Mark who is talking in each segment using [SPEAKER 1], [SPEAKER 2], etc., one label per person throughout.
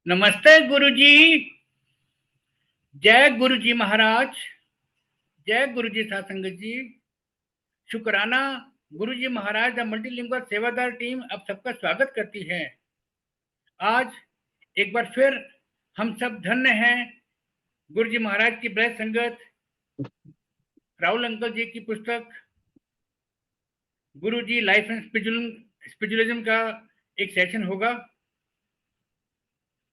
[SPEAKER 1] नमस्ते गुरुजी। जय गुरुजी महाराज, जय गुरुजी साथ संगत जी। शुक्राना गुरुजी महाराज द मल्टीलिंगुअल सेवादार टीम अब सबका स्वागत करती है। आज एक बार फिर हम सब धन्य हैं गुरुजी महाराज की ब्लेस संगत, राहुल अंकल जी की पुस्तक गुरुजी लाइफ एंड स्पिरिचुअलिज्म का एक सेशन होगा।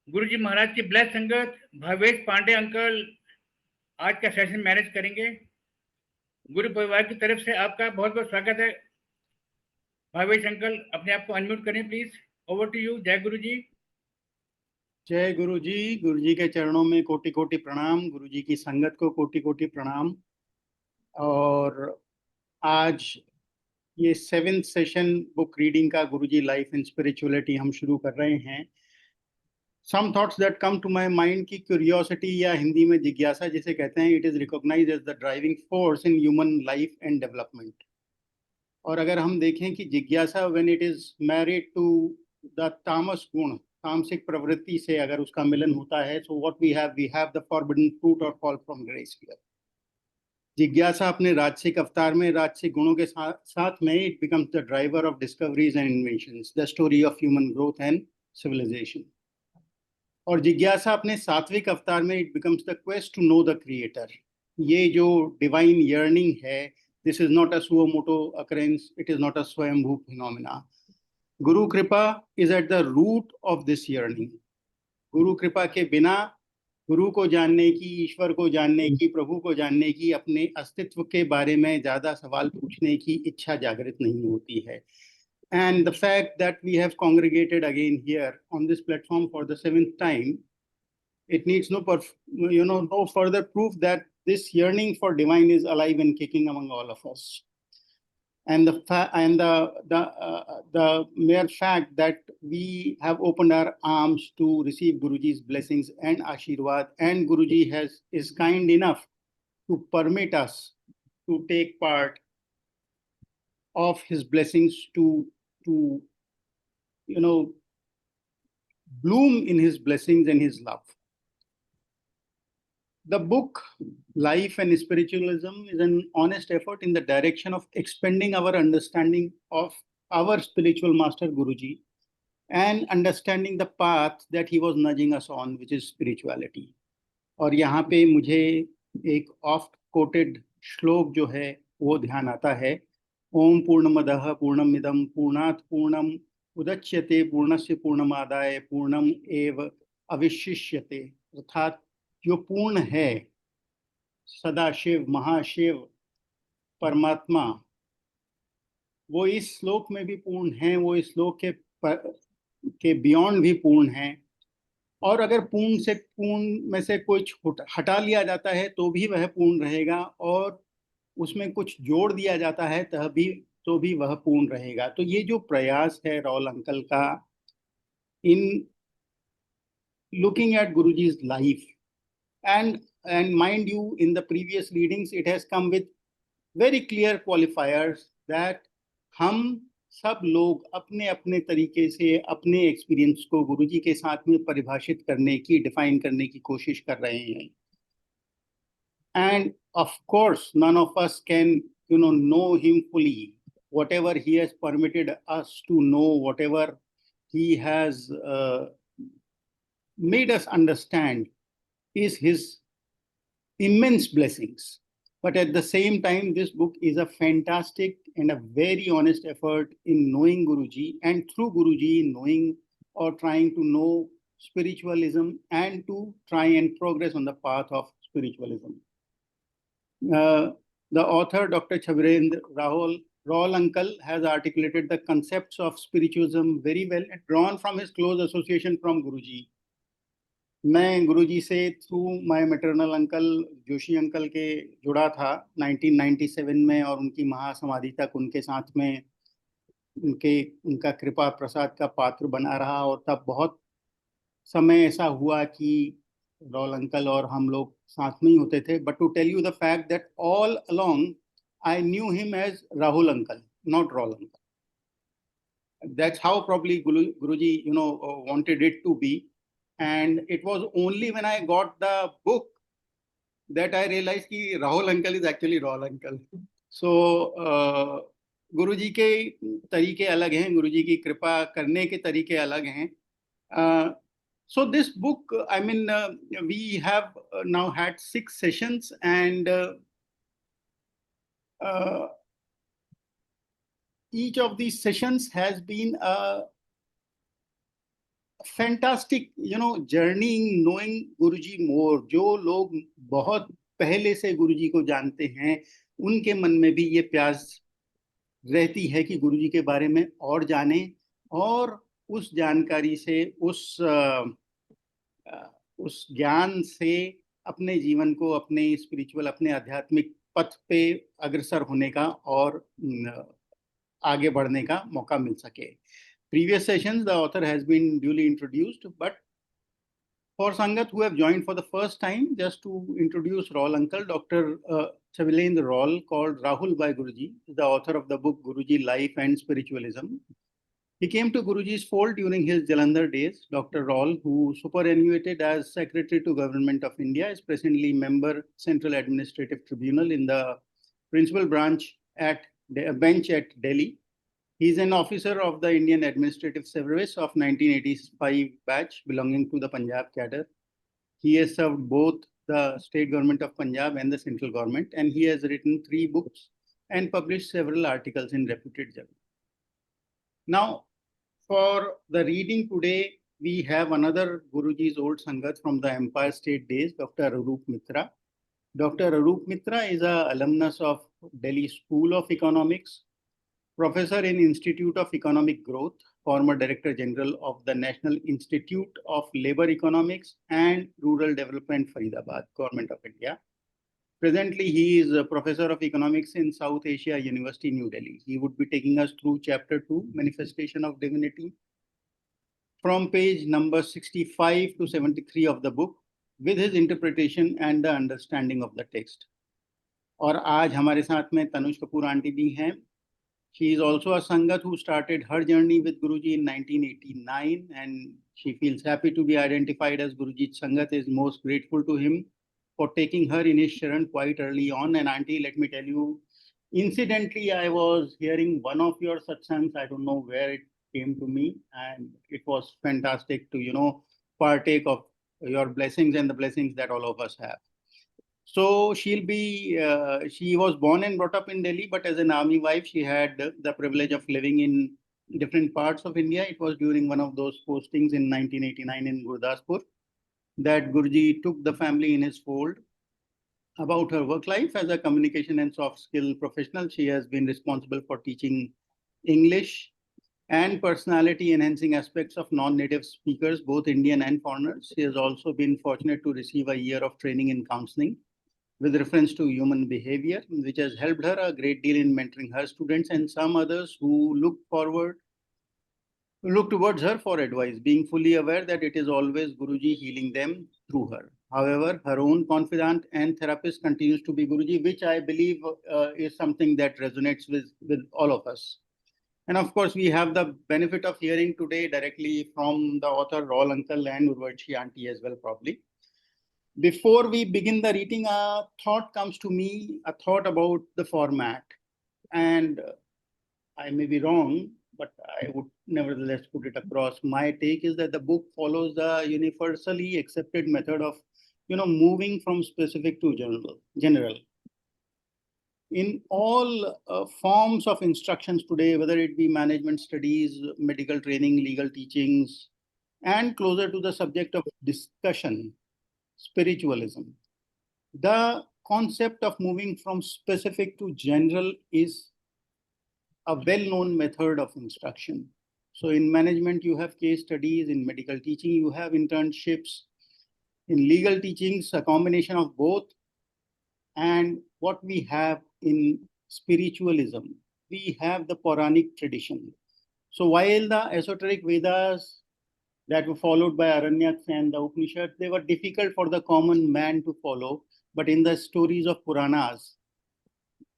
[SPEAKER 1] गुरुजी महाराज की ब्लेस संगत भावेश पांडे अंकल आज का सेशन मैनेज करेंगे। गुरु परिवार की तरफ से आपका बहुत बहुत स्वागत है। भावेश अंकल अपने आप को अनम्यूट करें प्लीज। Over to you. जय गुरु जी।
[SPEAKER 2] जय गुरु जी के चरणों में कोटि कोटि प्रणाम, गुरु जी की संगत को कोटि कोटि प्रणाम। और आज ये 7th सेशन बुक रीडिंग का गुरुजी लाइफ एंड स्पिरिचुअलिटी हम शुरू कर रहे हैं। Some thoughts that come to my mind की क्यूरियोसिटी या हिंदी में जिज्ञासा जिसे कहते हैं, it is recognised as the driving force in human life and development. और अगर हम देखें कि जिज्ञासा when it is married to the tamas guna, तामसिक प्रवृत्ति से अगर उसका मिलन होता है, so what we have the forbidden fruit और फॉल फ्रॉम ग्रेस हियर। जिज्ञासा अपने राजसिक अवतार में राजसिक गुणों के साथ में it becomes the driver of discoveries and inventions, the story of human growth and civilisation. और जिज्ञासा अपने सात्विक अवतार में it becomes the quest to know the creator. ये जो डिवाइन यर्निंग है, this is not a suo motu occurrence, it is not a swayambhu phenomena. Guru kripa is at the root of this yearning. गुरु कृपा के बिना गुरु को जानने की, ईश्वर को जानने की, प्रभु को जानने की, अपने अस्तित्व के बारे में ज्यादा सवाल पूछने की इच्छा जागृत नहीं होती है। And the fact that we have congregated again here on this platform for the 7th time, it needs no further proof that this yearning for divine is alive and kicking among all of us. And the mere fact that we have opened our arms to receive Guruji's blessings and Ashirwad, and Guruji is kind enough to permit us to take part of his blessings, to bloom in his blessings and his love. The book Life and Spiritualism is an honest effort in the direction of expanding our understanding of our spiritual master Guruji and understanding the path that he was nudging us on, which is spirituality. और यहाँ पे मुझे एक oft coated श्लोक जो है वो ध्यान आता है, ओम पूर्णमदः पूर्णमिदं पूर्णात् पूर्णम उदच्यते पूर्णस्य पूर्णमादाय पूर्णम एव अविशिष्यते। अर्थात जो पूर्ण है, सदाशिव महाशिव परमात्मा, वो इस श्लोक में भी पूर्ण है, वो इस श्लोक के बियॉन्ड भी पूर्ण है। और अगर पूर्ण में से कुछ हटा लिया जाता है तो भी वह पूर्ण रहेगा, और उसमें कुछ जोड़ दिया जाता है तो भी वह पूर्ण रहेगा। तो ये जो प्रयास है रॉल अंकल का इन looking at Guruji's life, and mind you, in the previous readings it has come with very clear qualifiers that हम सब लोग अपने अपने तरीके से अपने एक्सपीरियंस को गुरुजी के साथ में परिभाषित करने की, डिफाइन करने की कोशिश कर रहे हैं। And of course, none of us can, know him fully. Whatever he has permitted us to know, whatever he has made us understand, is his immense blessings. But at the same time, this book is a fantastic and a very honest effort in knowing Guruji, and through Guruji knowing or trying to know spiritualism and to try and progress on the path of spiritualism. The author, Dr. Chhabilendra, Roul uncle, has articulated the concepts of spiritualism very well and drawn from his close association from Guruji. मैं गुरुजी से through my maternal uncle Joshi uncle के जुड़ा था 1997 में, और उनकी महासमाधि तक उनके साथ में उनका कृपा प्रसाद का पात्र बना रहा। और तब बहुत समय ऐसा हुआ कि रॉल अंकल और हम लोग साथ में ही होते थे। But to tell you the fact that all along I knew him as Rahul uncle, not Raul uncle. That's how probably Guruji wanted it to be. And it was only when I got the book that I realized कि Rahul uncle is actually Rahul uncle. So गुरुजी के तरीके अलग हैं, गुरुजी की कृपा करने के तरीके अलग हैं. So this book, I mean, we have now had 6 sessions, and each of these sessions has been a fantastic, journey knowing Guruji more. जो लोग बहुत पहले से गुरुजी को जानते हैं, उनके मन में भी ये प्यास रहती है कि गुरुजी के बारे में और जानें, और उस जानकारी से, उस ज्ञान से अपने जीवन को, अपने स्पिरिचुअल, अपने आध्यात्मिक पथ पे अग्रसर होने का और आगे बढ़ने का मौका मिल सके. Previous sessions, the author has been duly introduced, but for Sangat who have joined for the first time, just to introduce Roul uncle, Dr. Chhabilendra Roul, called Rahul by Guruji, is the author of the book Guruji Life and Spiritualism. He came to Guruji's fold during his Jalandhar days. Dr. Roul, who superannuated as Secretary to Government of India, is presently member Central Administrative Tribunal in the Principal Bench at Delhi. He is an officer of the Indian Administrative Service of 1985 batch belonging to the Punjab cadre. He has served both the state government of Punjab and the central government, and he has written 3 books and published several articles in reputed journals. Now, for the reading today, we have another Guruji's old Sangat from the Empire State days, Dr. ARUP Mitra. Dr. ARUP Mitra is an alumnus of Delhi School of Economics, professor in Institute of Economic Growth, former Director General of the National Institute of Labour Economics and Rural Development, Faridabad, Government of India. Presently, he is a Professor of Economics in South Asia University, New Delhi. He would be taking us through Chapter 2, Manifestation of Divinity, from page number 65 to 73 of the book, with his interpretation and the understanding of the text. और आज हमारे साथ में Tanuj Kapoor aunty भी हैं. She is also a Sangat who started her journey with Guruji in 1989, and she feels happy to be identified as Guruji's Sangat, is most grateful to him for taking her in his Sharan quite early on. And auntie, let me tell you, incidentally, I was hearing one of your satsangs, I don't know where it came to me, and it was fantastic to, partake of your blessings and the blessings that all of us have. So she was born and brought up in Delhi, but as an army wife, she had the privilege of living in different parts of India. It was during one of those postings in 1989 in Gurdaspur that Guruji took the family in his fold. About her work life as a communication and soft skill professional, she has been responsible for teaching English and personality enhancing aspects of non-native speakers, both Indian and foreigners. She has also been fortunate to receive a year of training in counseling with reference to human behavior, which has helped her a great deal in mentoring her students and some others who look towards her for advice, being fully aware that it is always Guruji healing them through her. However, her own confidant and therapist continues to be Guruji, which I believe is something that resonates with all of us. And of course, we have the benefit of hearing today directly from the author Roul uncle and Urvashi auntie as well, probably. Before we begin the reading, a thought comes to me, a thought about the format. And I may be wrong, but I would nevertheless put it across. My take is that the book follows the universally accepted method of, moving from specific to general. In all forms of instructions today, whether it be management studies, medical training, legal teachings, and closer to the subject of discussion, spiritualism, the concept of moving from specific to general is a well-known method of instruction. So in management, you have case studies. In medical teaching, you have internships. In legal teachings, a combination of both. And what we have in spiritualism, we have the Puranic tradition. So while the esoteric Vedas that were followed by Aranyaks and the Upanishads, they were difficult for the common man to follow. But in the stories of Puranas,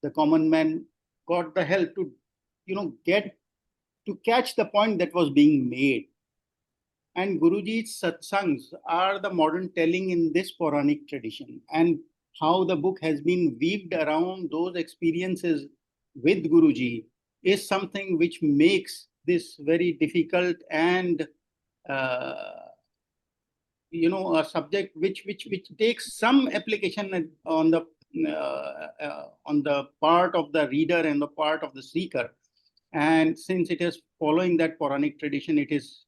[SPEAKER 2] the common man got the help to, catch the point that was being made. And Guruji's satsangs are the modern telling in this Puranic tradition, and how the book has been weaved around those experiences with Guruji is something which makes this very difficult and uh, a subject which takes some application on the part of the reader and the part of the seeker. And since it is following that Puranic tradition, it is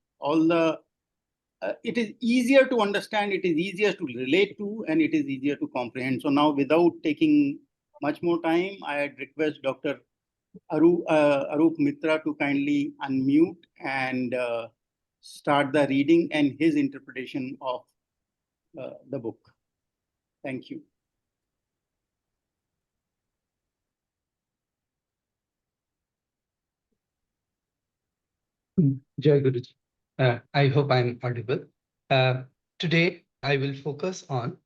[SPEAKER 2] it is easier to understand, it is easier to relate to, and it is easier to comprehend. So now, without taking much more time, I'd request Dr. Arup Mitra to kindly unmute and start the reading and his interpretation of the book. Thank you.
[SPEAKER 3] Jai Guruji. I hope I'm audible. Today, I will focus on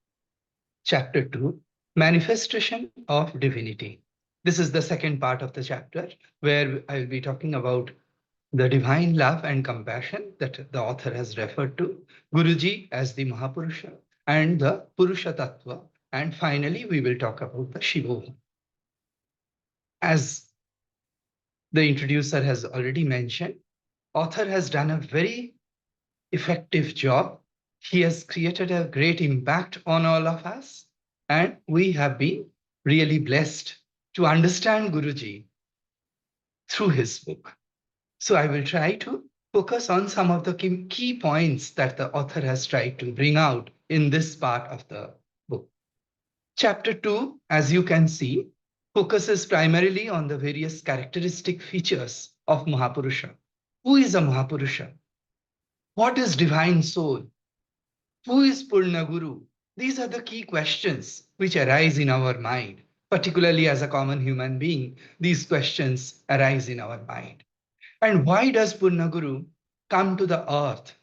[SPEAKER 3] Chapter 2, Manifestation of Divinity. This is the second part of the chapter, where I will be talking about the divine love and compassion that the author has referred to, Guruji as the Mahapurusha, and the Purusha Tattva, and finally we will talk about the Shivoham. As the introducer has already mentioned, author has done a very effective job. He has created a great impact on all of us, and we have been really blessed to understand Guruji through his book. So I will try to focus on some of the key points that the author has tried to bring out in this part of the book. Chapter 2, as you can see, focuses primarily on the various characteristic features of Mahapurusha. Who is a Mahapurusha? What is divine soul? Who is Purna Guru? These are the key questions which arise in our mind, particularly as a common human being. These questions arise in our mind. And why does Purna Guru come to the earth?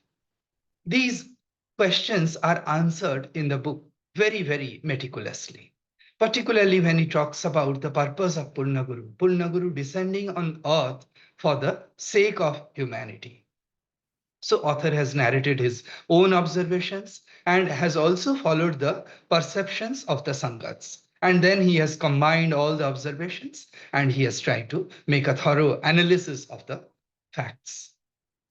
[SPEAKER 3] These questions are answered in the book very, very meticulously, particularly when he talks about the purpose of Purna Guru. Purna Guru descending on earth for the sake of humanity. So author has narrated his own observations and has also followed the perceptions of the Sangats. And then he has combined all the observations and he has tried to make a thorough analysis of the facts.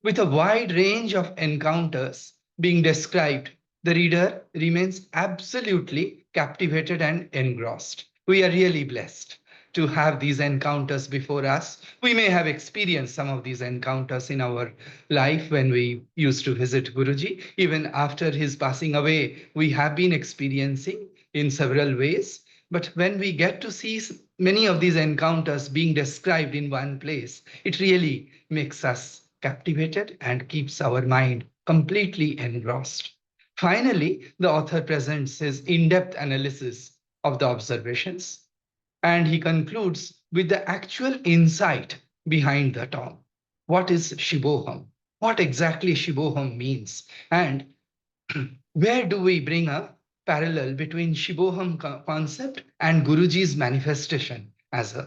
[SPEAKER 3] With a wide range of encounters being described, the reader remains absolutely captivated and engrossed. We are really blessed to have these encounters before us. We may have experienced some of these encounters in our life when we used to visit Guruji. Even after his passing away, we have been experiencing in several ways. But when we get to see many of these encounters being described in one place, it really makes us captivated and keeps our mind completely engrossed. Finally, the author presents his in-depth analysis of the observations, and he concludes with the actual insight behind the term. What is Shivoham? What exactly Shivoham means? And where do we bring a parallel between Shivoham concept and Guruji's manifestation as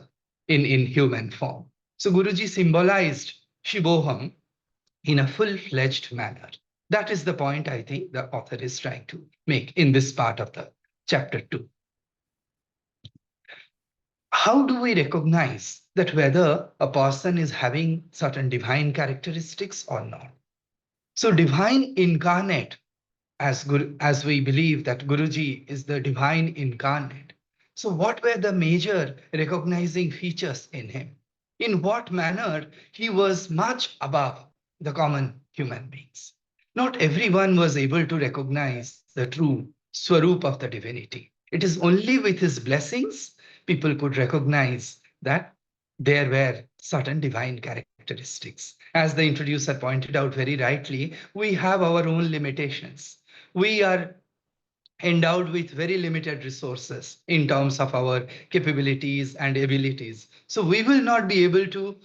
[SPEAKER 3] in human form? So Guruji symbolized Shivoham in a full-fledged manner. That is the point I think the author is trying to make in this part of the chapter 2. How do we recognize that whether a person is having certain divine characteristics or not? So divine incarnate, as we believe that Guruji is the divine incarnate. So what were the major recognizing features in him? In what manner he was much above the common human beings? Not everyone was able to recognize the true swarup of the divinity. It is only with his blessings people could recognize that there were certain divine characteristics. As the introducer pointed out very rightly, we have our own limitations. We are endowed with very limited resources in terms of our capabilities and abilities. So we will not be able to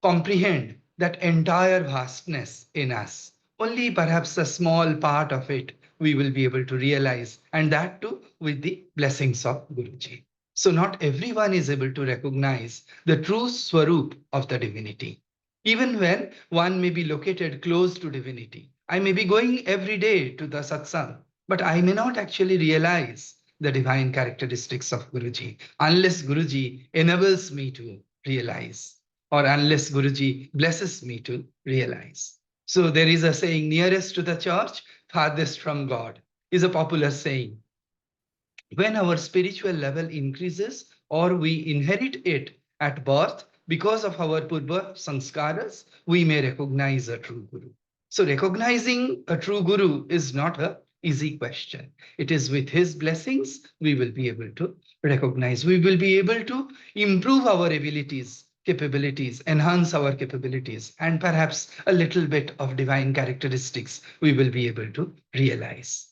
[SPEAKER 3] comprehend that entire vastness in us. Only perhaps a small part of it we will be able to realize, and that too with the blessings of Guruji. So not everyone is able to recognize the true swarup of the divinity. Even when one may be located close to divinity, I may be going every day to the satsang, but I may not actually realize the divine characteristics of Guruji unless Guruji enables me to realize, or unless Guruji blesses me to realize. So there is a saying, nearest to the church, farthest from God, is a popular saying. When our spiritual level increases or we inherit it at birth because of our purva sanskaras, we may recognize a true guru. So recognizing a true guru is not an easy question. It is with his blessings we will be able to recognize. We will be able to improve our abilities, capabilities, enhance our capabilities, and perhaps a little bit of divine characteristics we will be able to realize.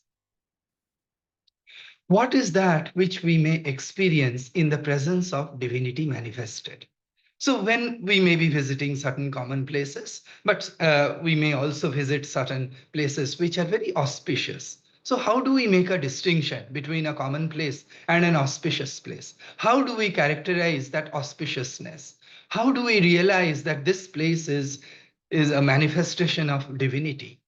[SPEAKER 3] What is that which we may experience in the presence of divinity manifested? So when we may be visiting certain common places, but we may also visit certain places which are very auspicious. So how do we make a distinction between a common place and an auspicious place? How do we characterize that auspiciousness? How do we realize that this place is a manifestation of divinity?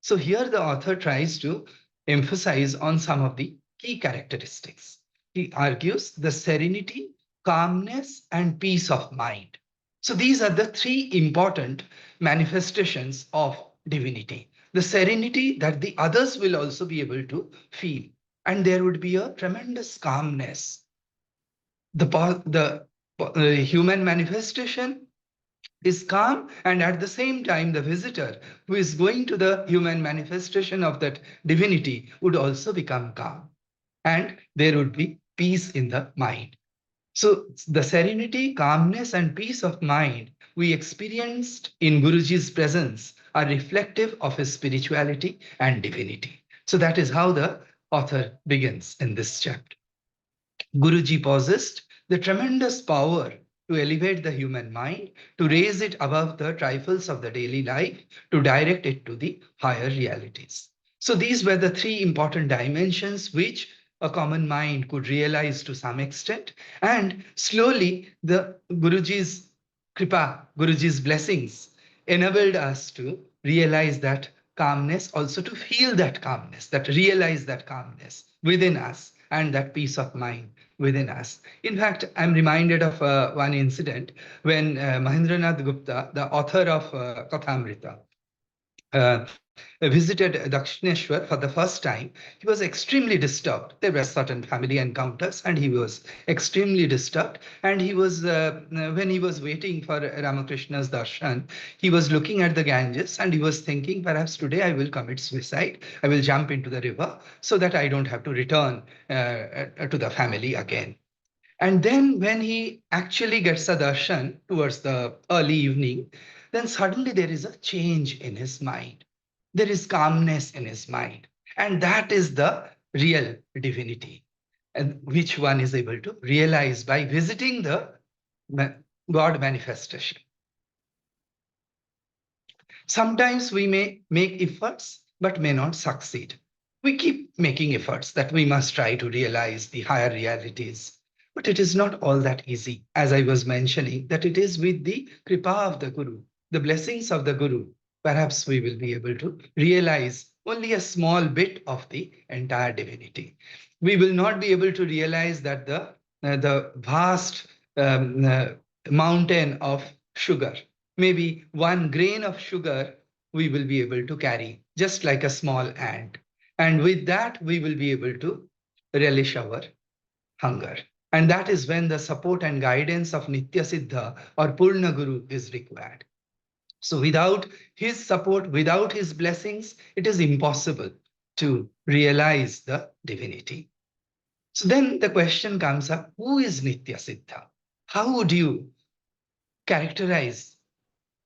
[SPEAKER 3] So here the author tries to emphasize on some of the key characteristics. He argues the serenity, calmness, and peace of mind. So these are the three important manifestations of divinity. The serenity that the others will also be able to feel. And there would be a tremendous calmness. The human manifestation is calm, and at the same time the visitor who is going to the human manifestation of that divinity would also become calm, and there would be peace in the mind. So the serenity, calmness, and peace of mind we experienced in Guruji's presence are reflective of his spirituality and divinity. So that is how the author begins in this chapter. Guruji possessed the tremendous power to elevate the human mind, to raise it above the trifles of the daily life, to direct it to the higher realities. So these were the three important dimensions which a common mind could realize to some extent. And slowly the Guruji's kripa, Guruji's blessings enabled us to realize that calmness, also to feel that calmness, that realize that calmness within us, and that peace of mind within us. In fact, I'm reminded of one incident when Mahendranath Gupta, the author of Kathamrita, visited Dakshineshwar for the first time. He was extremely disturbed. There were certain family encounters, and he was extremely disturbed. And he was, when he was waiting for Ramakrishna's darshan, he was looking at the Ganges, and he was thinking, perhaps today I will commit suicide. I will jump into the river so that I don't have to return to the family again. And then when he actually gets a darshan towards the early evening, then suddenly there is a change in his mind. There is calmness in his mind. And that is the real divinity, and which one is able to realize by visiting the God manifestation. Sometimes we may make efforts, but may not succeed. We keep making efforts that we must try to realize the higher realities. But it is not all that easy. As I was mentioning, that it is with the kripa of the Guru, the blessings of the Guru, perhaps we will be able to realize only a small bit of the entire divinity. We will not be able to realize that the vast mountain of sugar, maybe 1 grain of sugar, we will be able to carry, just like a small ant. And with that, we will be able to relish our hunger. And that is when the support and guidance of Nitya Siddha or Purna Guru is required. So without his support, without his blessings, it is impossible to realize the divinity. So then the question comes up, who is Nitya Siddha? How would you characterize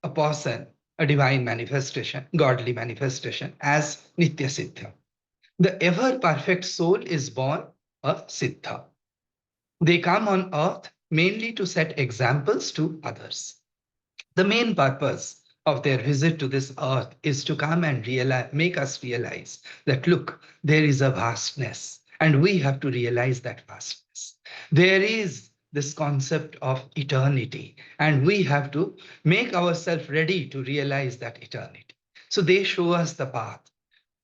[SPEAKER 3] a person, a divine manifestation, godly manifestation, as Nitya Siddha? The ever perfect soul is born a Siddha. They come on earth mainly to set examples to others. The main purpose of their visit to this earth is to come and make us realize that, look, there is a vastness, and we have to realize that vastness. There is this concept of eternity, and we have to make ourselves ready to realize that eternity. So they show us the path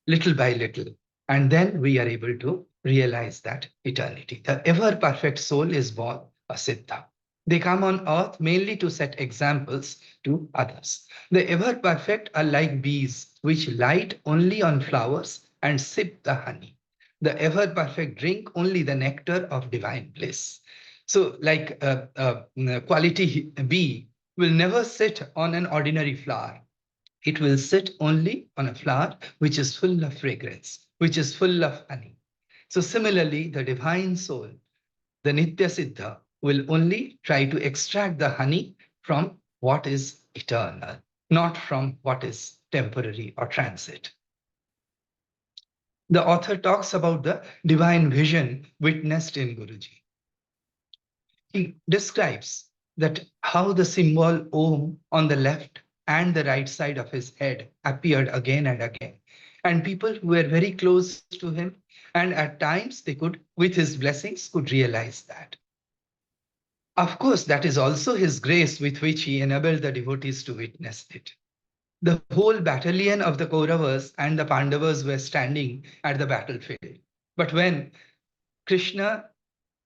[SPEAKER 3] little by little, and then we are able to realize that eternity. The ever perfect soul is born a Siddha. They come on earth mainly to set examples to others. The ever perfect are like bees which light only on flowers and sip the honey. The ever perfect drink only the nectar of divine bliss. So, like a quality bee will never sit on an ordinary flower. It will sit only on a flower which is full of fragrance, which is full of honey. So similarly, the divine soul, the Nitya Siddha, will only try to extract the honey from what is eternal, not from what is temporary or transit. The author talks about the divine vision witnessed in Guruji. He describes that how the symbol Om on the left and the right side of his head appeared again and again. And people who were very close to him, and at times they could, with his blessings, could realize that. Of course, that is also his grace with which he enabled the devotees to witness it. The whole battalion of the Kauravas and the Pandavas were standing at the battlefield. But when Krishna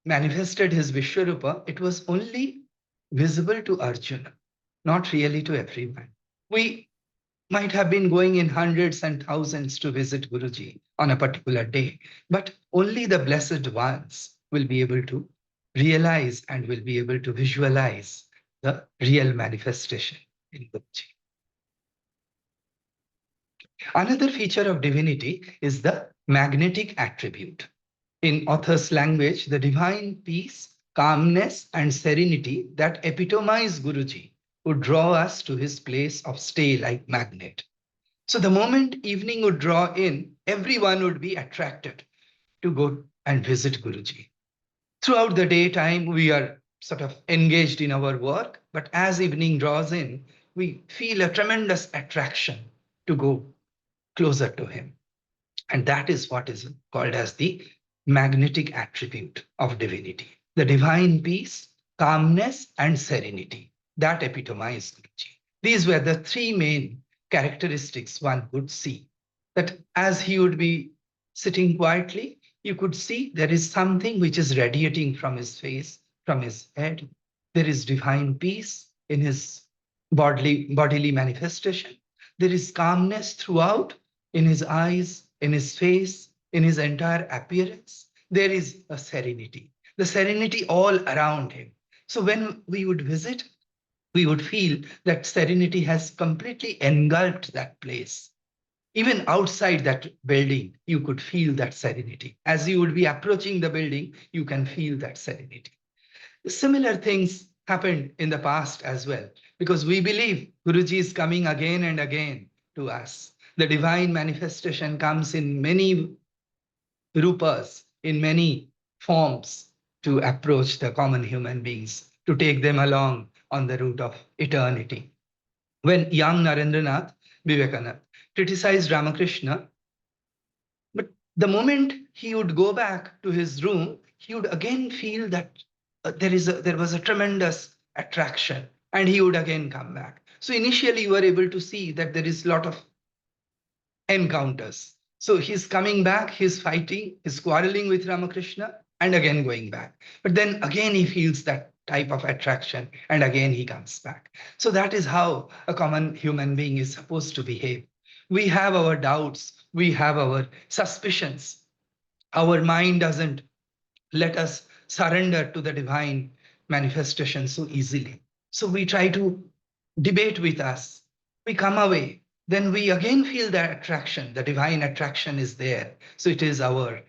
[SPEAKER 3] manifested his Vishwarupa, it was only visible to Arjuna, not really to everyone. We might have been going in hundreds and thousands to visit Guruji on a particular day, but only the blessed ones will be able to realize and will be able to visualize the real manifestation in Guruji. Another feature of divinity is the magnetic attribute. In author's language, the divine peace, calmness, and serenity that epitomize Guruji would draw us to his place of stay like magnet. So the moment evening would draw in, everyone would be attracted to go and visit Guruji. Throughout the daytime, we are sort of engaged in our work, but as evening draws in, we feel a tremendous attraction to go closer to him. And that is what is called as the magnetic attribute of divinity. The divine peace, calmness, and serenity that epitomize Guruji. These were the three main characteristics one could see. That as he would be sitting quietly, you could see there is something which is radiating from his face, from his head. There is divine peace in his bodily manifestation. There is calmness throughout in his eyes, in his face, in his entire appearance. There is a serenity, the serenity all around him. So when we would visit, we would feel that serenity has completely engulfed that place. Even outside that building, you could feel that serenity. As you would be approaching the building, you can feel that serenity. Similar things happened in the past as well, because we believe Guruji is coming again and again to us. The divine manifestation comes in many rupas, in many forms to approach the common human beings, to take them along on the route of eternity. When young Narendranath Vivekananda criticized Ramakrishna, but the moment he would go back to his room, he would again feel that there was a tremendous attraction, and he would again come back. So initially you were able to see that there is a lot of encounters. So he's coming back, he's fighting, he's quarreling with Ramakrishna, and again going back. But then again he feels that type of attraction, and again he comes back. So that is how a common human being is supposed to behave. We have our doubts, we have our suspicions. Our mind doesn't let us surrender to the divine manifestation so easily. So we try to debate with us. We come away. Then we again feel that attraction. The divine attraction is there. So it is our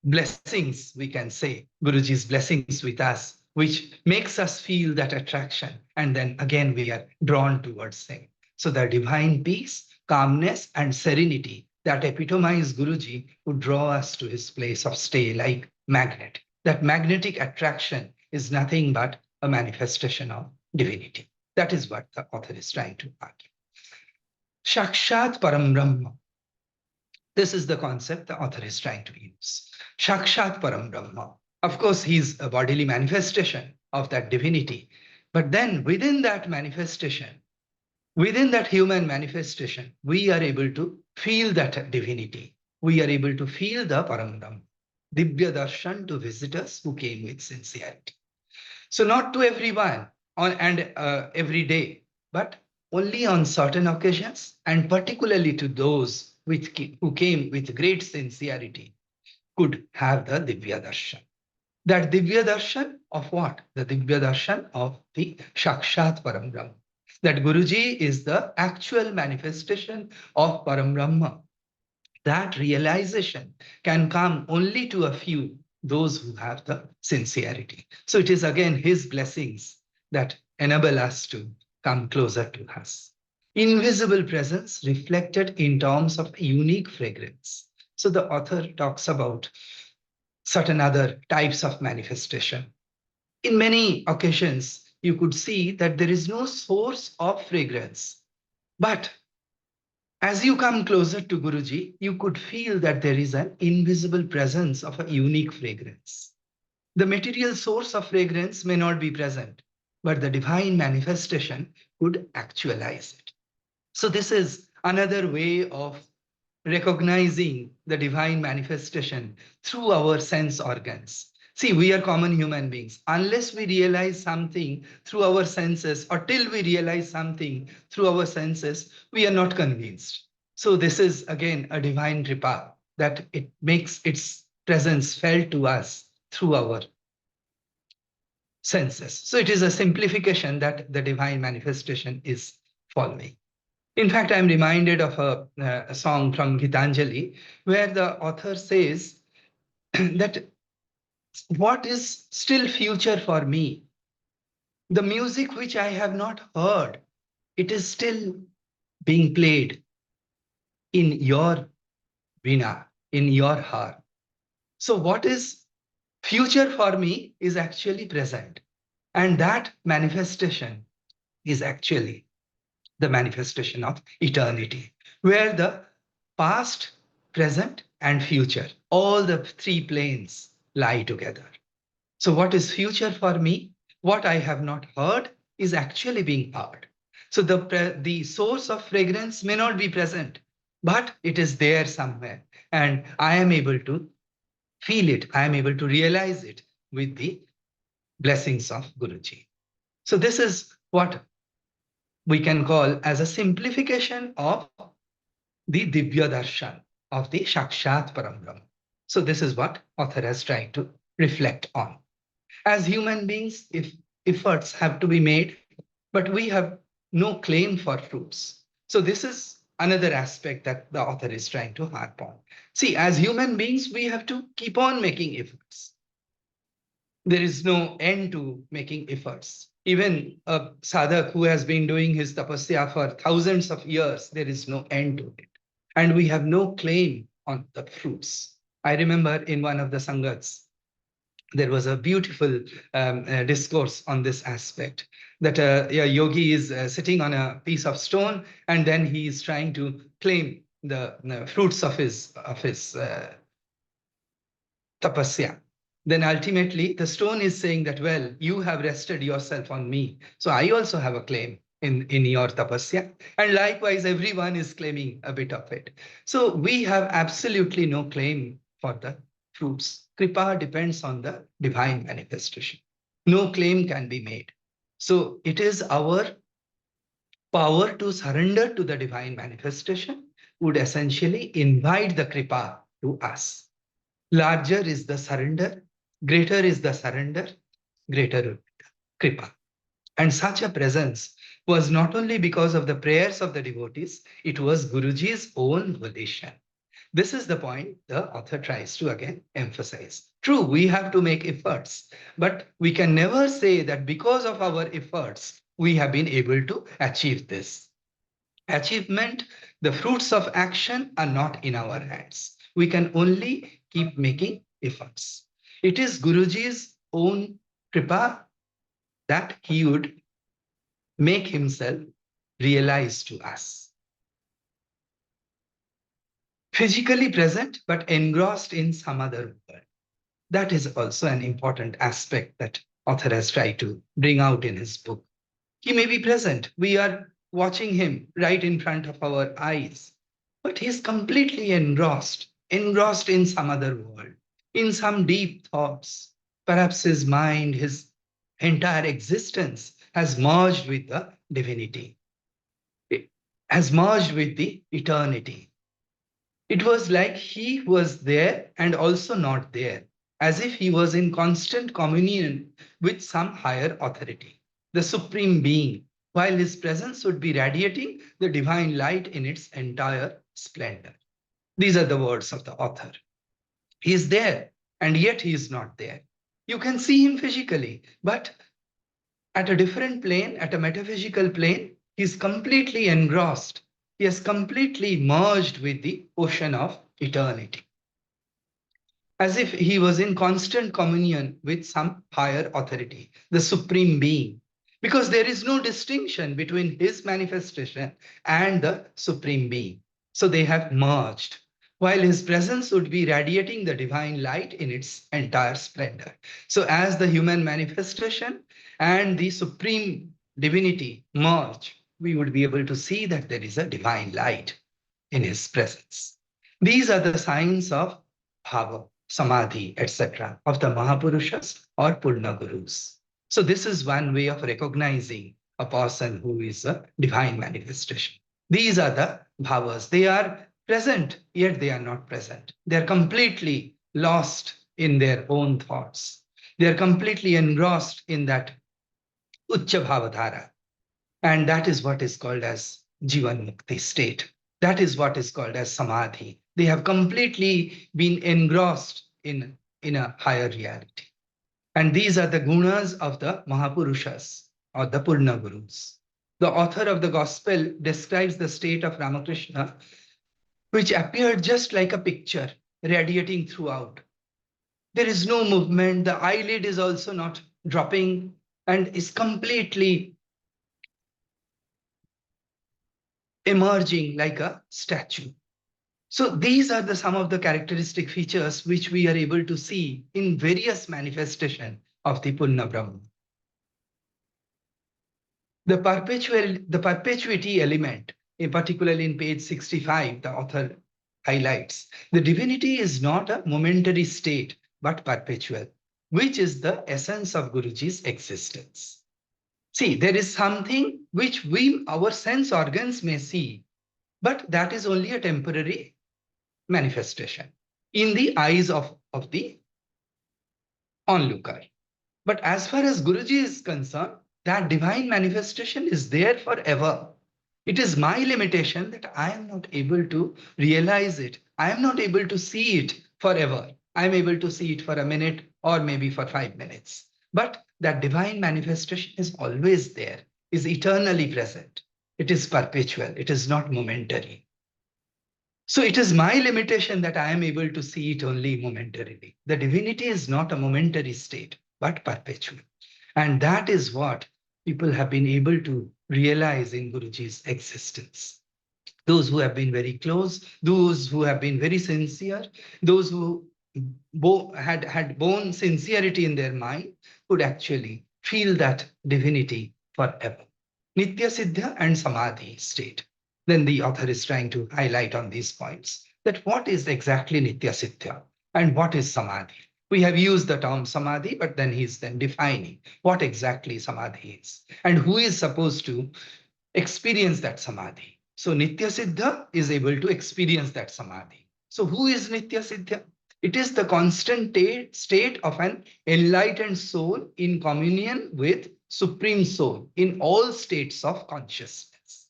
[SPEAKER 3] blessings, we can say, Guruji's blessings with us, which makes us feel that attraction. And then again, we are drawn towards him. So the divine peace, calmness, and serenity that epitomize Guruji would draw us to his place of stay like magnet. That magnetic attraction is nothing but a manifestation of divinity. That is what the author is trying to argue. Shakshat Param Brahma. This is the concept the author is trying to use. Shakshat Param Brahma. Of course, he's a bodily manifestation of that divinity. But then within that manifestation, Within that human manifestation, we are able to feel that divinity. We are able to feel the Paramdam, Divya Darshan to visitors who came with sincerity. So not to everyone every day, but only on certain occasions, and particularly to those who came with great sincerity could have the Divya Darshan. That Divya Darshan of what? The Divya Darshan of the Shakshat Param Brahma. That Guruji is the actual manifestation of Param Brahma. That realization can come only to a few, those who have the sincerity. So it is again his blessings that enable us to come closer to us. Invisible presence reflected in terms of unique fragrance. So the author talks about certain other types of manifestation. In many occasions, you could see that there is no source of fragrance. But as you come closer to Guruji, you could feel that there is an invisible presence of a unique fragrance. The material source of fragrance may not be present, but the divine manifestation could actualize it. So this is another way of recognizing the divine manifestation through our sense organs. See, we are common human beings. Unless we realize something through our senses, or till we realize something through our senses, we are not convinced. So this is again a divine kripa, that it makes its presence felt to us through our senses. So it is a simplification that the divine manifestation is following. In fact, I'm reminded of a song from Gitanjali, where the author says that what is still future for me? The music which I have not heard, it is still being played in your veena, in your heart. So what is future for me is actually present. And that manifestation is actually the manifestation of eternity, where the past, present, and future, all the three planes lie together. So what is future for me? What I have not heard is actually being heard. So the source of fragrance may not be present, but it is there somewhere. And I am able to feel it. I am able to realize it with the blessings of Guruji. So this is what we can call as a simplification of the Divya Darshan of the Shakshat Parambrahma. So this is what author has tried to reflect on. As human beings, if efforts have to be made, but we have no claim for fruits. So this is another aspect that the author is trying to harp on. See, as human beings, we have to keep on making efforts. There is no end to making efforts. Even a sadhak who has been doing his tapasya for thousands of years, there is no end to it. And we have no claim on the fruits. I remember in one of the Sangats, there was a beautiful discourse on this aspect, that a yogi is sitting on a piece of stone, and then he is trying to claim the fruits of his tapasya. Then ultimately the stone is saying that, well, you have rested yourself on me, so I also have a claim in your tapasya. And likewise, everyone is claiming a bit of it. So we have absolutely no claim for the fruits. Kripa depends on the divine manifestation. No claim can be made. So it is our power to surrender to the divine manifestation would essentially invite the kripa to us. Larger is the surrender, greater is the surrender, greater will be the kripa. And such a presence was not only because of the prayers of the devotees, it was Guruji's own volition. This is the point the author tries to again emphasize. True, we have to make efforts, but we can never say that because of our efforts, we have been able to achieve this. Achievement, the fruits of action are not in our hands. We can only keep making efforts. It is Guruji's own kripa that he would make himself realize to us. Physically present, but engrossed in some other world. That is also an important aspect that author has tried to bring out in his book. He may be present. We are watching him right in front of our eyes. But he's completely engrossed in some other world, in some deep thoughts. Perhaps his mind, his entire existence has merged with the divinity, it has merged with the eternity. It was like he was there and also not there, as if he was in constant communion with some higher authority, the Supreme Being, while his presence would be radiating the divine light in its entire splendor. These are the words of the author. He is there, and yet he is not there. You can see him physically, but at a different plane, at a metaphysical plane, he is completely engrossed. He has completely merged with the ocean of eternity, as if he was in constant communion with some higher authority, the Supreme Being, because there is no distinction between his manifestation and the Supreme Being. So they have merged, while his presence would be radiating the divine light in its entire splendor. So as the human manifestation and the Supreme Divinity merge, we would be able to see that there is a divine light in his presence. These are the signs of bhava, samadhi, etc., of the Mahapurushas or Purna Gurus. So this is one way of recognizing a person who is a divine manifestation. These are the bhavas. They are present, yet they are not present. They are completely lost in their own thoughts. They are completely engrossed in that Uccha Bhavadhara. And that is what is called as Jivan Mukti state. That is what is called as Samadhi. They have completely been engrossed in a higher reality. And these are the gunas of the Mahapurushas or the Purna Gurus. The author of the Gospel describes the state of Ramakrishna, which appeared just like a picture radiating throughout. There is no movement, the eyelid is also not dropping and is completely emerging like a statue. So these are some of the characteristic features which we are able to see in various manifestations of the Purna Brahma. The perpetuity element, particularly in page 65, the author highlights, the divinity is not a momentary state, but perpetual, which is the essence of Guruji's existence. See, there is something which our sense organs may see, but that is only a temporary manifestation in the eyes of the onlooker. But as far as Guruji is concerned, that divine manifestation is there forever. It is my limitation that I am not able to realize it. I am not able to see it forever. I am able to see it for a minute or maybe for 5 minutes. But that divine manifestation is always there, is eternally present. It is perpetual. It is not momentary. So it is my limitation that I am able to see it only momentarily. The divinity is not a momentary state, but perpetual. And that is what people have been able to realize in Guruji's existence. Those who have been very close, those who have been very sincere, those who had born sincerity in their mind could actually feel that divinity forever. Nitya Siddha and Samadhi state. Then the author is trying to highlight on these points that what is exactly Nitya Siddha and what is Samadhi. We have used the term Samadhi, but then he's then defining what exactly Samadhi is and who is supposed to experience that Samadhi. So Nitya Siddha is able to experience that Samadhi. So who is Nitya Siddha? It is the constant state of an enlightened soul in communion with Supreme Soul in all states of consciousness.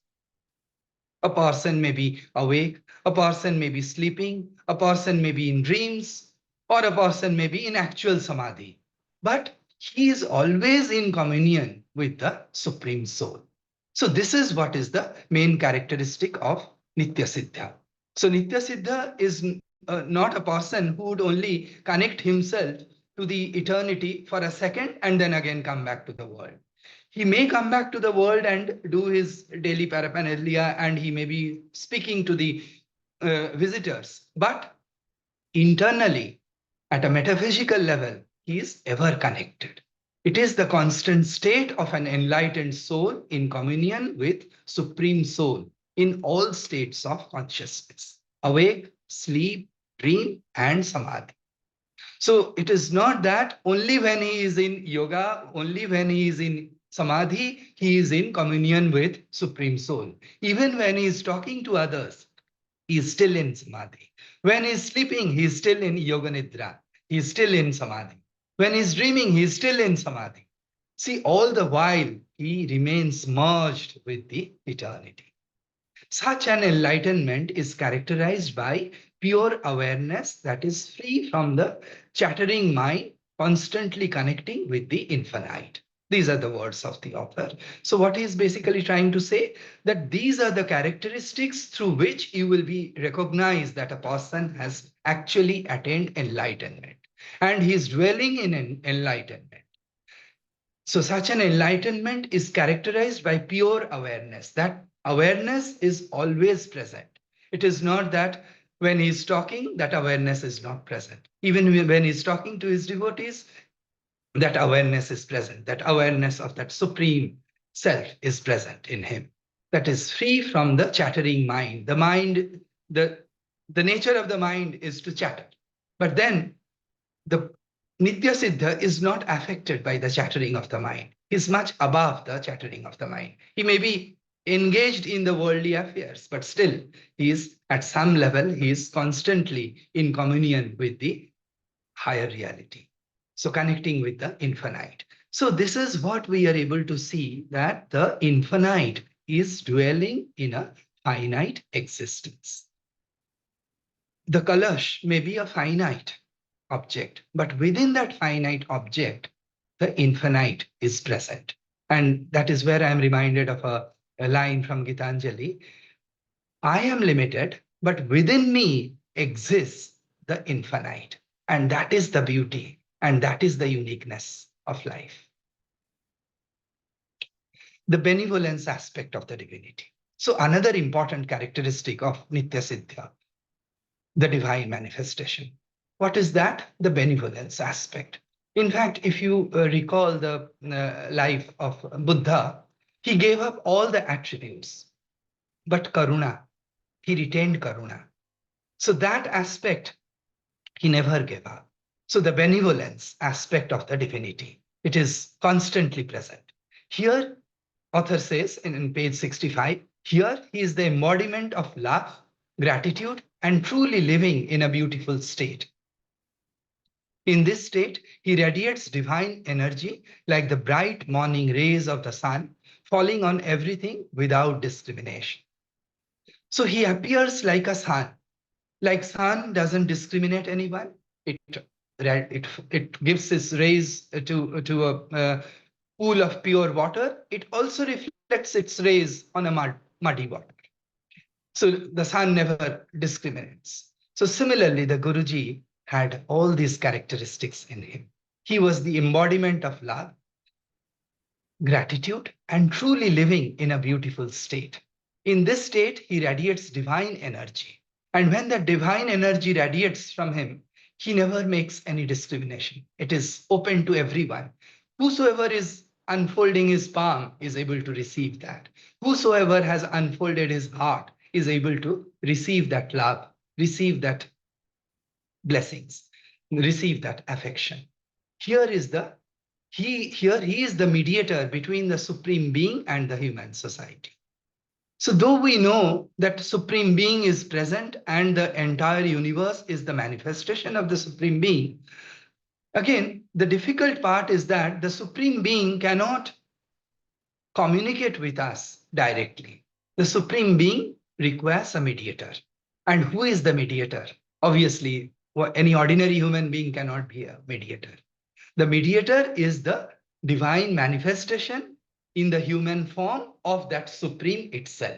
[SPEAKER 3] A person may be awake, a person may be sleeping, a person may be in dreams, or a person may be in actual Samadhi. But he is always in communion with the Supreme Soul. So this is what is the main characteristic of Nitya Siddha. So Nitya Siddha is not a person who would only connect himself to the eternity for a second and then again come back to the world. He may come back to the world and do his daily paraphernalia, and he may be speaking to the visitors. But internally, at a metaphysical level, he is ever connected. It is the constant state of an enlightened soul in communion with Supreme Soul in all states of consciousness, awake, sleep, dream, and samadhi. So it is not that only when he is in yoga, only when he is in samadhi, he is in communion with Supreme Soul. Even when he is talking to others, he is still in samadhi. When he is sleeping, he is still in yoga nidra. He is still in samadhi. When he is dreaming, he is still in samadhi. See, all the while, he remains merged with the eternity. Such an enlightenment is characterized by pure awareness that is free from the chattering mind, constantly connecting with the infinite. These are the words of the author. So what he is basically trying to say, that these are the characteristics through which you will be recognized that a person has actually attained enlightenment and he is dwelling in an enlightenment. So such an enlightenment is characterized by pure awareness. That awareness is always present. It is not that when he's talking, that awareness is not present. Even when he's talking to his devotees, that awareness is present. That awareness of that supreme self is present in him. That is free from the chattering mind. The mind, the nature of the mind is to chatter. But then the Nitya Siddha is not affected by the chattering of the mind. He's much above the chattering of the mind. He may be engaged in the worldly affairs, but still he is at some level, he is constantly in communion with the higher reality. So connecting with the infinite. So this is what we are able to see, that the infinite is dwelling in a finite existence. The Kalash may be a finite object, but within that finite object, the infinite is present. And that is where I am reminded of a line from Gitanjali. I am limited, but within me exists the infinite. And that is the beauty, and that is the uniqueness of life. The benevolence aspect of the divinity. So another important characteristic of Nitya Siddha, the divine manifestation. What is that? The benevolence aspect. In fact, if you recall the life of Buddha, he gave up all the attributes, but karuna, he retained karuna. So that aspect he never gave up. So the benevolence aspect of the divinity, it is constantly present. Here, author says in page 65, here he is the embodiment of love, gratitude, and truly living in a beautiful state. In this state, he radiates divine energy like the bright morning rays of the sun, falling on everything without discrimination. So he appears like a sun. Like sun doesn't discriminate anyone. It gives its rays to a pool of pure water. It also reflects its rays on a muddy water. So the sun never discriminates. So similarly, the Guruji had all these characteristics in him. He was the embodiment of love, gratitude, and truly living in a beautiful state. In this state, he radiates divine energy. And when that divine energy radiates from him, he never makes any discrimination. It is open to everyone. Whosoever is unfolding his palm is able to receive that. Whosoever has unfolded his heart is able to receive that love, receive that blessings, receive that affection. Here is the he is the mediator between the Supreme Being and the human society. So though we know that Supreme Being is present and the entire universe is the manifestation of the Supreme Being, again, the difficult part is that the Supreme Being cannot communicate with us directly. The Supreme Being requires a mediator. And who is the mediator? Obviously, any ordinary human being cannot be a mediator. The mediator is the divine manifestation in the human form of that Supreme itself.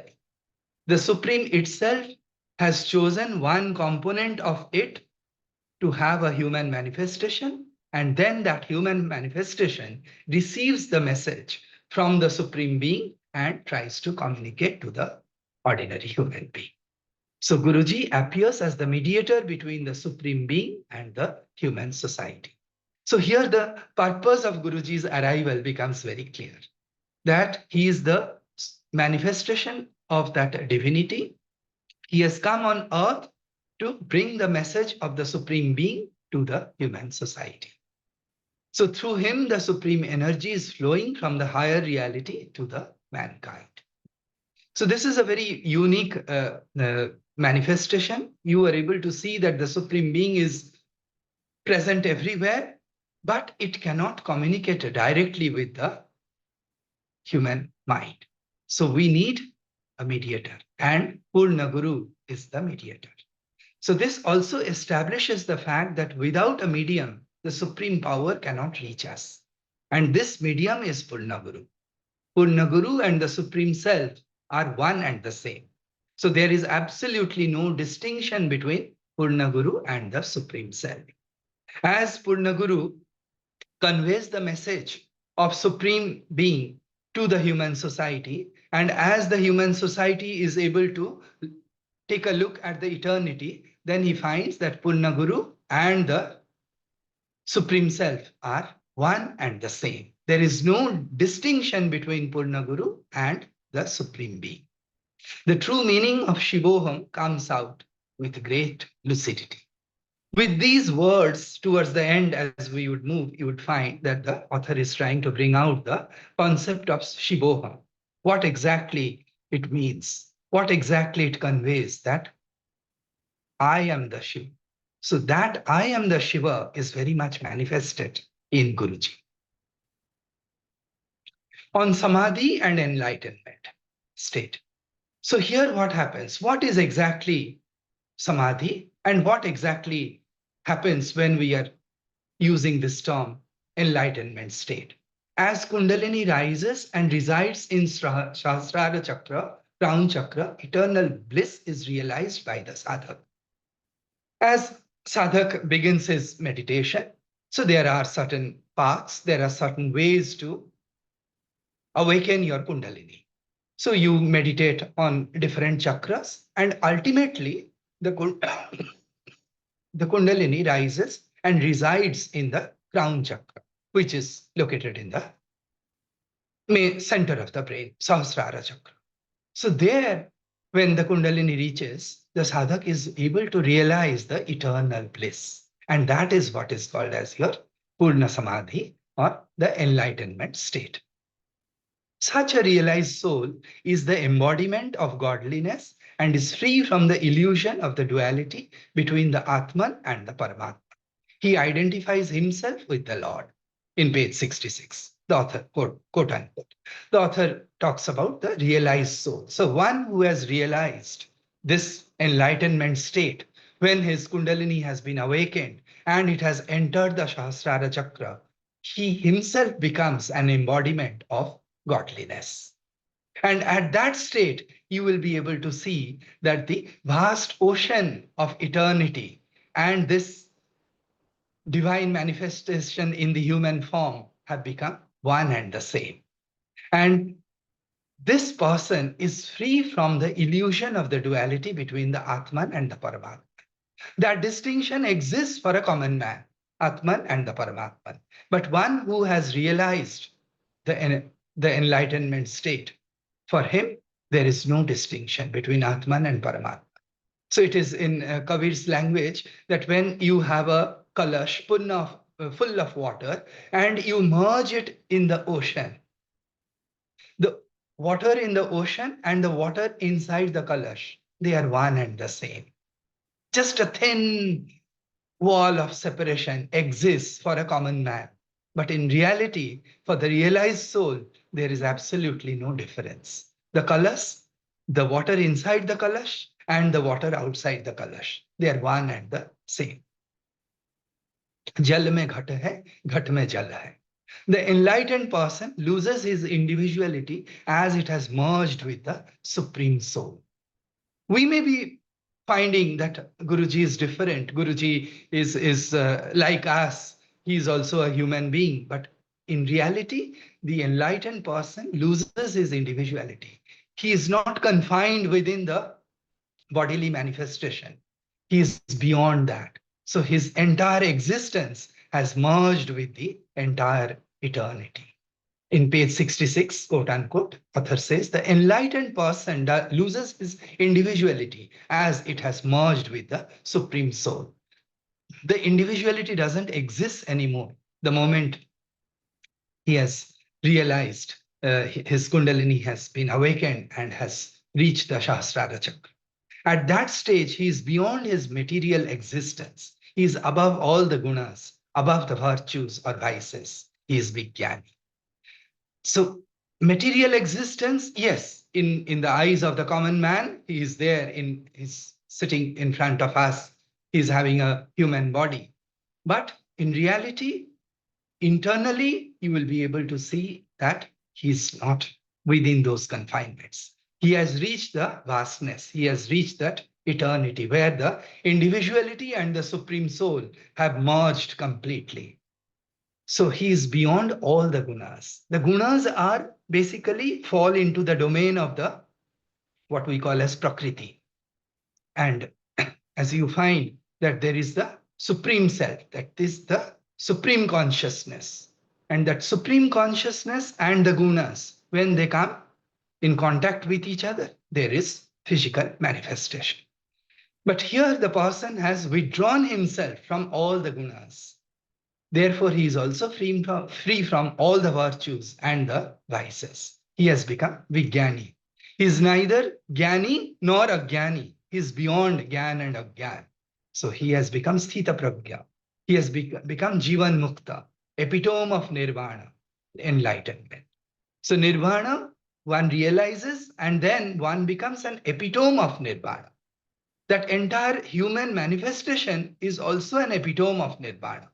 [SPEAKER 3] The Supreme itself has chosen one component of it to have a human manifestation, and then that human manifestation receives the message from the Supreme Being and tries to communicate to the ordinary human being. So Guruji appears as the mediator between the Supreme Being and the human society. So here the purpose of Guruji's arrival becomes very clear, that he is the manifestation of that divinity. He has come on earth to bring the message of the Supreme Being to the human society. So through him, the supreme energy is flowing from the higher reality to the mankind. So this is a very unique manifestation. You are able to see that the Supreme Being is present everywhere, but it cannot communicate directly with the human mind. So we need a mediator, and Purna Guru is the mediator. So this also establishes the fact that without a medium, the supreme power cannot reach us. And this medium is Purna Guru. Purna Guru and the Supreme Self are one and the same. So there is absolutely no distinction between Purna Guru and the Supreme Self. As Purna Guru conveys the message of Supreme Being to the human society, and as the human society is able to take a look at the eternity, then he finds that Purna Guru and the Supreme Self are one and the same. There is no distinction between Purna Guru and the Supreme Being. The true meaning of Shivoham comes out with great lucidity. With these words, towards the end, as we would move, you would find that the author is trying to bring out the concept of Shivoham. What exactly it means, what exactly it conveys, that I am the Shiva. So that I am the Shiva is very much manifested in Guruji. On Samadhi and enlightenment state. So here what happens? What is exactly Samadhi, and what exactly happens when we are using this term enlightenment state? As Kundalini rises and resides in Sahasrara Chakra, Crown Chakra, eternal bliss is realized by the sadhak. As sadhak begins his meditation, so there are certain paths, there are certain ways to awaken your Kundalini. So you meditate on different chakras, and ultimately the Kundalini rises and resides in the crown chakra, which is located in the center of the brain, Sahasrara Chakra. So there, when the Kundalini reaches, the sadhak is able to realize the eternal bliss. And that is what is called as your Purna Samadhi, or the enlightenment state. Such a realized soul is the embodiment of godliness and is free from the illusion of the duality between the Atman and the Paramatma. He identifies himself with the Lord. In page 66, the author, quote unquote, the author talks about the realized soul. So one who has realized this enlightenment state, when his Kundalini has been awakened and it has entered the Sahasrara Chakra, he himself becomes an embodiment of godliness. And at that state, you will be able to see that the vast ocean of eternity and this divine manifestation in the human form have become one and the same. And this person is free from the illusion of the duality between the Atman and the Paramatman. That distinction exists for a common man, Atman and the Paramatman. But one who has realized the enlightenment state, for him, there is no distinction between Atman and Paramatma. So it is in Kabir's language that when you have a kalash full of water and you merge it in the ocean, the water in the ocean and the water inside the kalash, they are one and the same. Just a thin wall of separation exists for a common man. But in reality, for the realized soul, there is absolutely no difference. The kalash, the water inside the kalash, and the water outside the kalash, they are one and the same. Jal mein ghat hai, ghat mein jal hai. The enlightened person loses his individuality as it has merged with the Supreme Soul. We may be finding that Guruji is different. Guruji is like us. He is also a human being. But in reality, the enlightened person loses his individuality. He is not confined within the bodily manifestation. He is beyond that. So his entire existence has merged with the entire eternity. In page 66, quote unquote, author says, the enlightened person loses his individuality as it has merged with the Supreme Soul. The individuality doesn't exist anymore the moment he has realized his Kundalini has been awakened and has reached the Sahasrara Chakra. At that stage, he is beyond his material existence. He is above all the gunas, above the virtues or vices. He is Vijnani. So material existence, yes, in the eyes of the common man, he is there, he's sitting in front of us, he's having a human body. But in reality, internally, you will be able to see that he's not within those confinements. He has reached the vastness. He has reached that eternity where the individuality and the Supreme Soul have merged completely. So he is beyond all the gunas. The gunas are basically fall into the domain of the what we call as Prakriti. And as you find that there is the Supreme Self, that is the Supreme Consciousness. And that Supreme Consciousness and the gunas, when they come in contact with each other, there is physical manifestation. But here the person has withdrawn himself from all the gunas. Therefore, he is also free from all the virtues and the vices. He has become Vijnani. He is neither Jnani nor Ajnani. He is beyond Jnana and Ajnana. So he has become Sthita Prajna. He has become Jivan Mukta, epitome of Nirvana, enlightenment. So Nirvana, one realizes, and then one becomes an epitome of Nirvana. That entire human manifestation is also an epitome of Nirvana.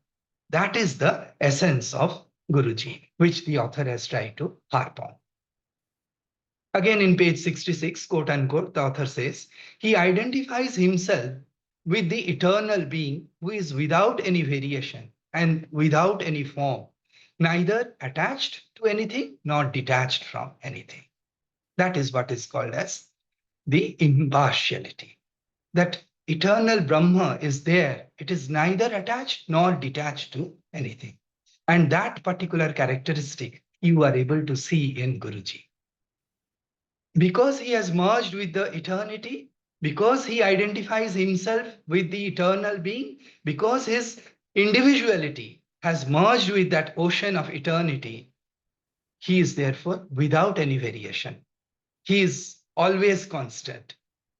[SPEAKER 3] That is the essence of Guruji, which the author has tried to harp on. Again, in page 66, quote unquote, the author says, he identifies himself with the eternal being who is without any variation and without any form, neither attached to anything nor detached from anything. That is what is called as the impartiality. That eternal Brahma is there. It is neither attached nor detached to anything. And that particular characteristic you are able to see in Guruji. Because he has merged with the eternity, because he identifies himself with the eternal being, because his individuality has merged with that ocean of eternity, he is therefore without any variation. He is always constant.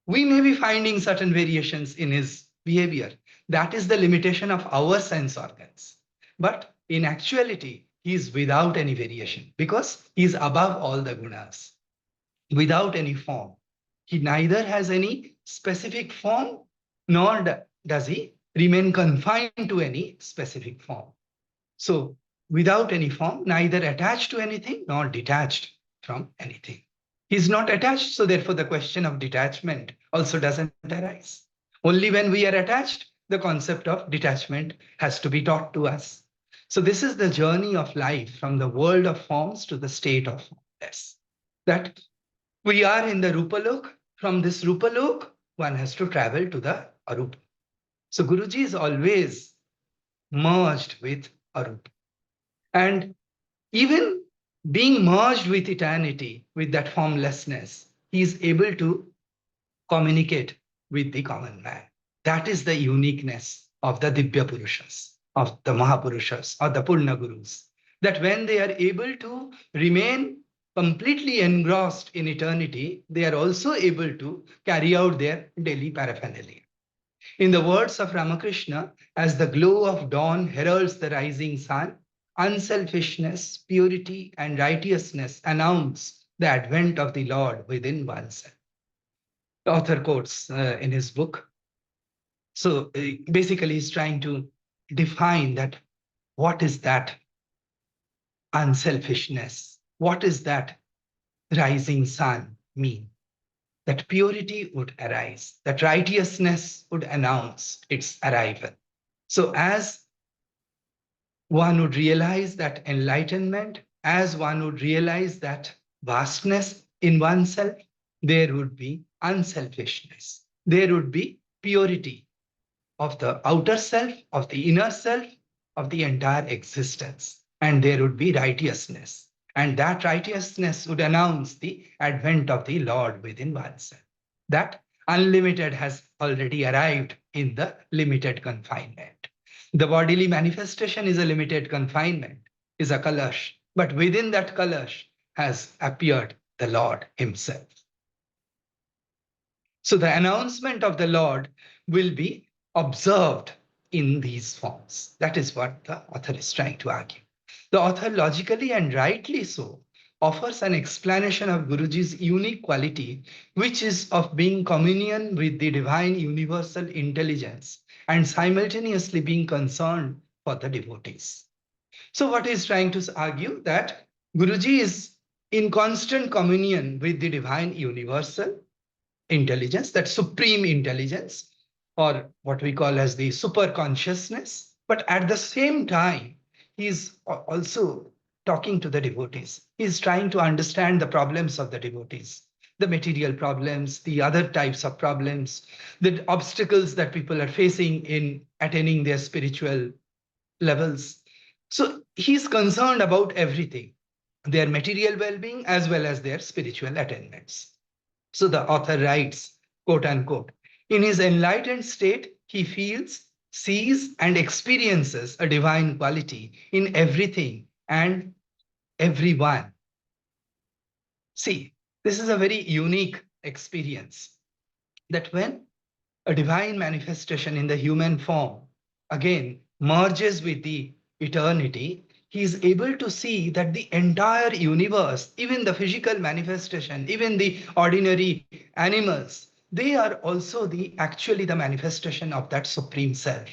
[SPEAKER 3] We may be finding certain variations in his behavior. That is the limitation of our sense organs. But in actuality, he is without any variation because he is above all the gunas, without any form. He neither has any specific form, nor does he remain confined to any specific form. So without any form, neither attached to anything nor detached from anything. He's not attached, so therefore the question of detachment also doesn't arise. Only when we are attached, the concept of detachment has to be taught to us. So this is the journey of life from the world of forms to the state of formless. That we are in the Rupalok. From this Rupalok, one has to travel to the ARUP. So Guruji is always merged with ARUP. And even being merged with eternity, with that formlessness, he is able to communicate with the common man. That is the uniqueness of the Divya Purushas, of the Mahapurushas, or the Purna Gurus, that when they are able to remain completely engrossed in eternity, they are also able to carry out their daily paraphernalia. In the words of Ramakrishna, as the glow of dawn heralds the rising sun, unselfishness, purity, and righteousness announce the advent of the Lord within oneself. The author quotes in his book. So basically, he's trying to define that what is that unselfishness? What is that rising sun mean? That purity would arise, that righteousness would announce its arrival. So as one would realize that enlightenment, as one would realize that vastness in oneself, there would be unselfishness. There would be purity of the outer self, of the inner self, of the entire existence, and there would be righteousness. And that righteousness would announce the advent of the Lord within oneself. That unlimited has already arrived in the limited confinement. The bodily manifestation is a limited confinement, is a kalash, but within that kalash has appeared the Lord himself. So the announcement of the Lord will be observed in these forms. That is what the author is trying to argue. The author, logically and rightly so, offers an explanation of Guruji's unique quality, which is of being communion with the divine universal intelligence and simultaneously being concerned for the devotees. So what he is trying to argue, that Guruji is in constant communion with the divine universal intelligence, that supreme intelligence, or what we call as the super consciousness. But at the same time, he is also talking to the devotees. He is trying to understand the problems of the devotees, the material problems, the other types of problems, the obstacles that people are facing in attaining their spiritual levels. So he's concerned about everything, their material well-being as well as their spiritual attainments. So the author writes, quote unquote, in his enlightened state, he feels, sees, and experiences a divine quality in everything and everyone. See, this is a very unique experience, that when a divine manifestation in the human form again merges with the eternity, he is able to see that the entire universe, even the physical manifestation, even the ordinary animals, they are also actually the manifestation of that supreme self.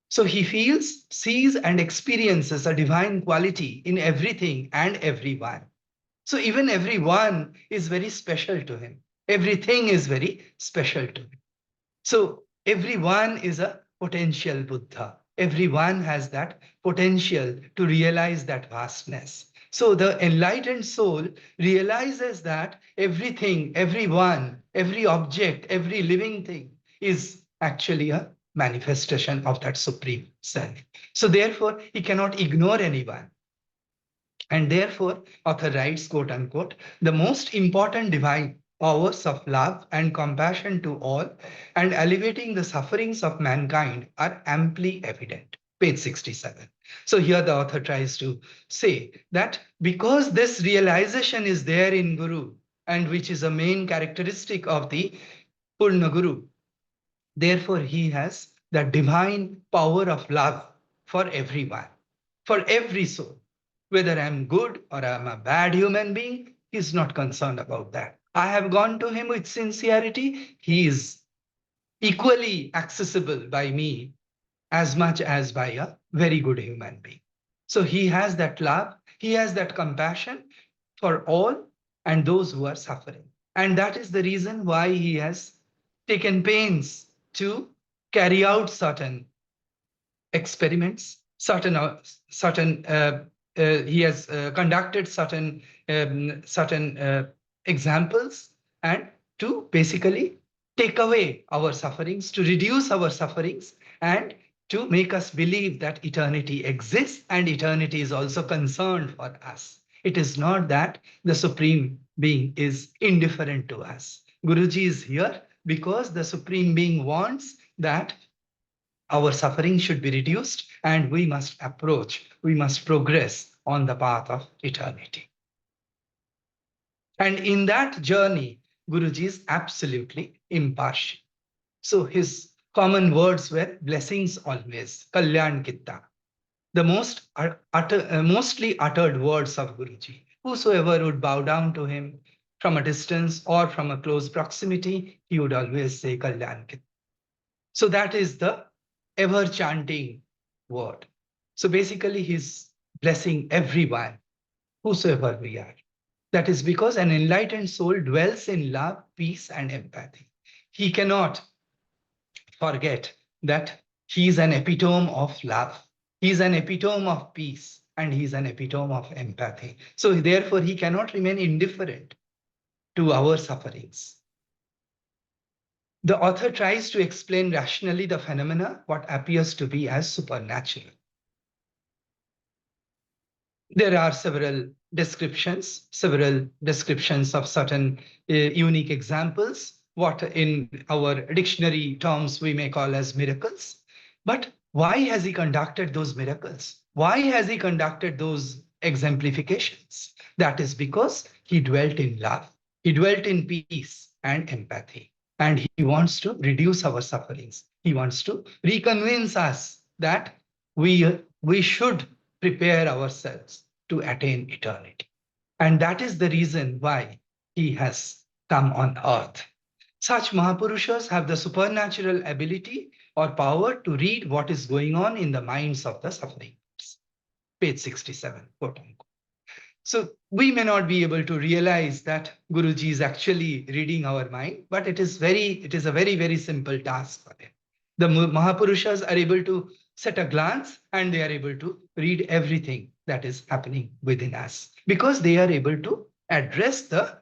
[SPEAKER 3] So he feels, sees, and experiences a divine quality in everything and everyone. So even everyone is very special to him. Everything is very special to him. So everyone is a potential Buddha. Everyone has that potential to realize that vastness. So the enlightened soul realizes that everything, everyone, every object, every living thing is actually a manifestation of that supreme self. So therefore, he cannot ignore anyone. And therefore, author writes, quote unquote, the most important divine powers of love and compassion to all and alleviating the sufferings of mankind are amply evident. Page 67. So here the author tries to say that because this realization is there in Guru, and which is a main characteristic of the Purna Guru, therefore he has the divine power of love for everyone, for every soul. Whether I'm good or I'm a bad human being, he's not concerned about that. I have gone to him with sincerity. He is equally accessible by me as much as by a very good human being. So he has that love, he has that compassion for all and those who are suffering. And that is the reason why he has taken pains to carry out certain experiments, he has conducted certain examples, and to basically take away our sufferings, to reduce our sufferings, and to make us believe that eternity exists and eternity is also concerned for us. It is not that the Supreme Being is indifferent to us. Guruji is here because the Supreme Being wants that our suffering should be reduced and we must progress on the path of eternity. And in that journey, Guruji is absolutely impartial. So his common words were blessings always, Kalyan Kitta. The mostly uttered words of Guruji. Whosoever would bow down to him from a distance or from a close proximity, he would always say Kalyan Kitta. So that is the ever chanting word. So basically he's blessing everyone, whosoever we are. That is because an enlightened soul dwells in love, peace, and empathy. He cannot forget that he is an epitome of love. He is an epitome of peace, and he is an epitome of empathy. So therefore, he cannot remain indifferent to our sufferings. The author tries to explain rationally the phenomena, what appears to be as supernatural. There are several descriptions of certain unique examples, what in our dictionary terms we may call as miracles. But why has he conducted those miracles? Why has he conducted those exemplifications? That is because he dwelt in love, he dwelt in peace and empathy, and he wants to reduce our sufferings. He wants to reconvince us that we should prepare ourselves to attain eternity. And that is the reason why he has come on earth. Such Mahapurushas have the supernatural ability or power to read what is going on in the minds of the suffering. Page 67, quote unquote. So we may not be able to realize that Guruji is actually reading our mind, but it is a very, very simple task for him. The Mahapurushas are able to set a glance and they are able to read everything that is happening within us because they are able to address the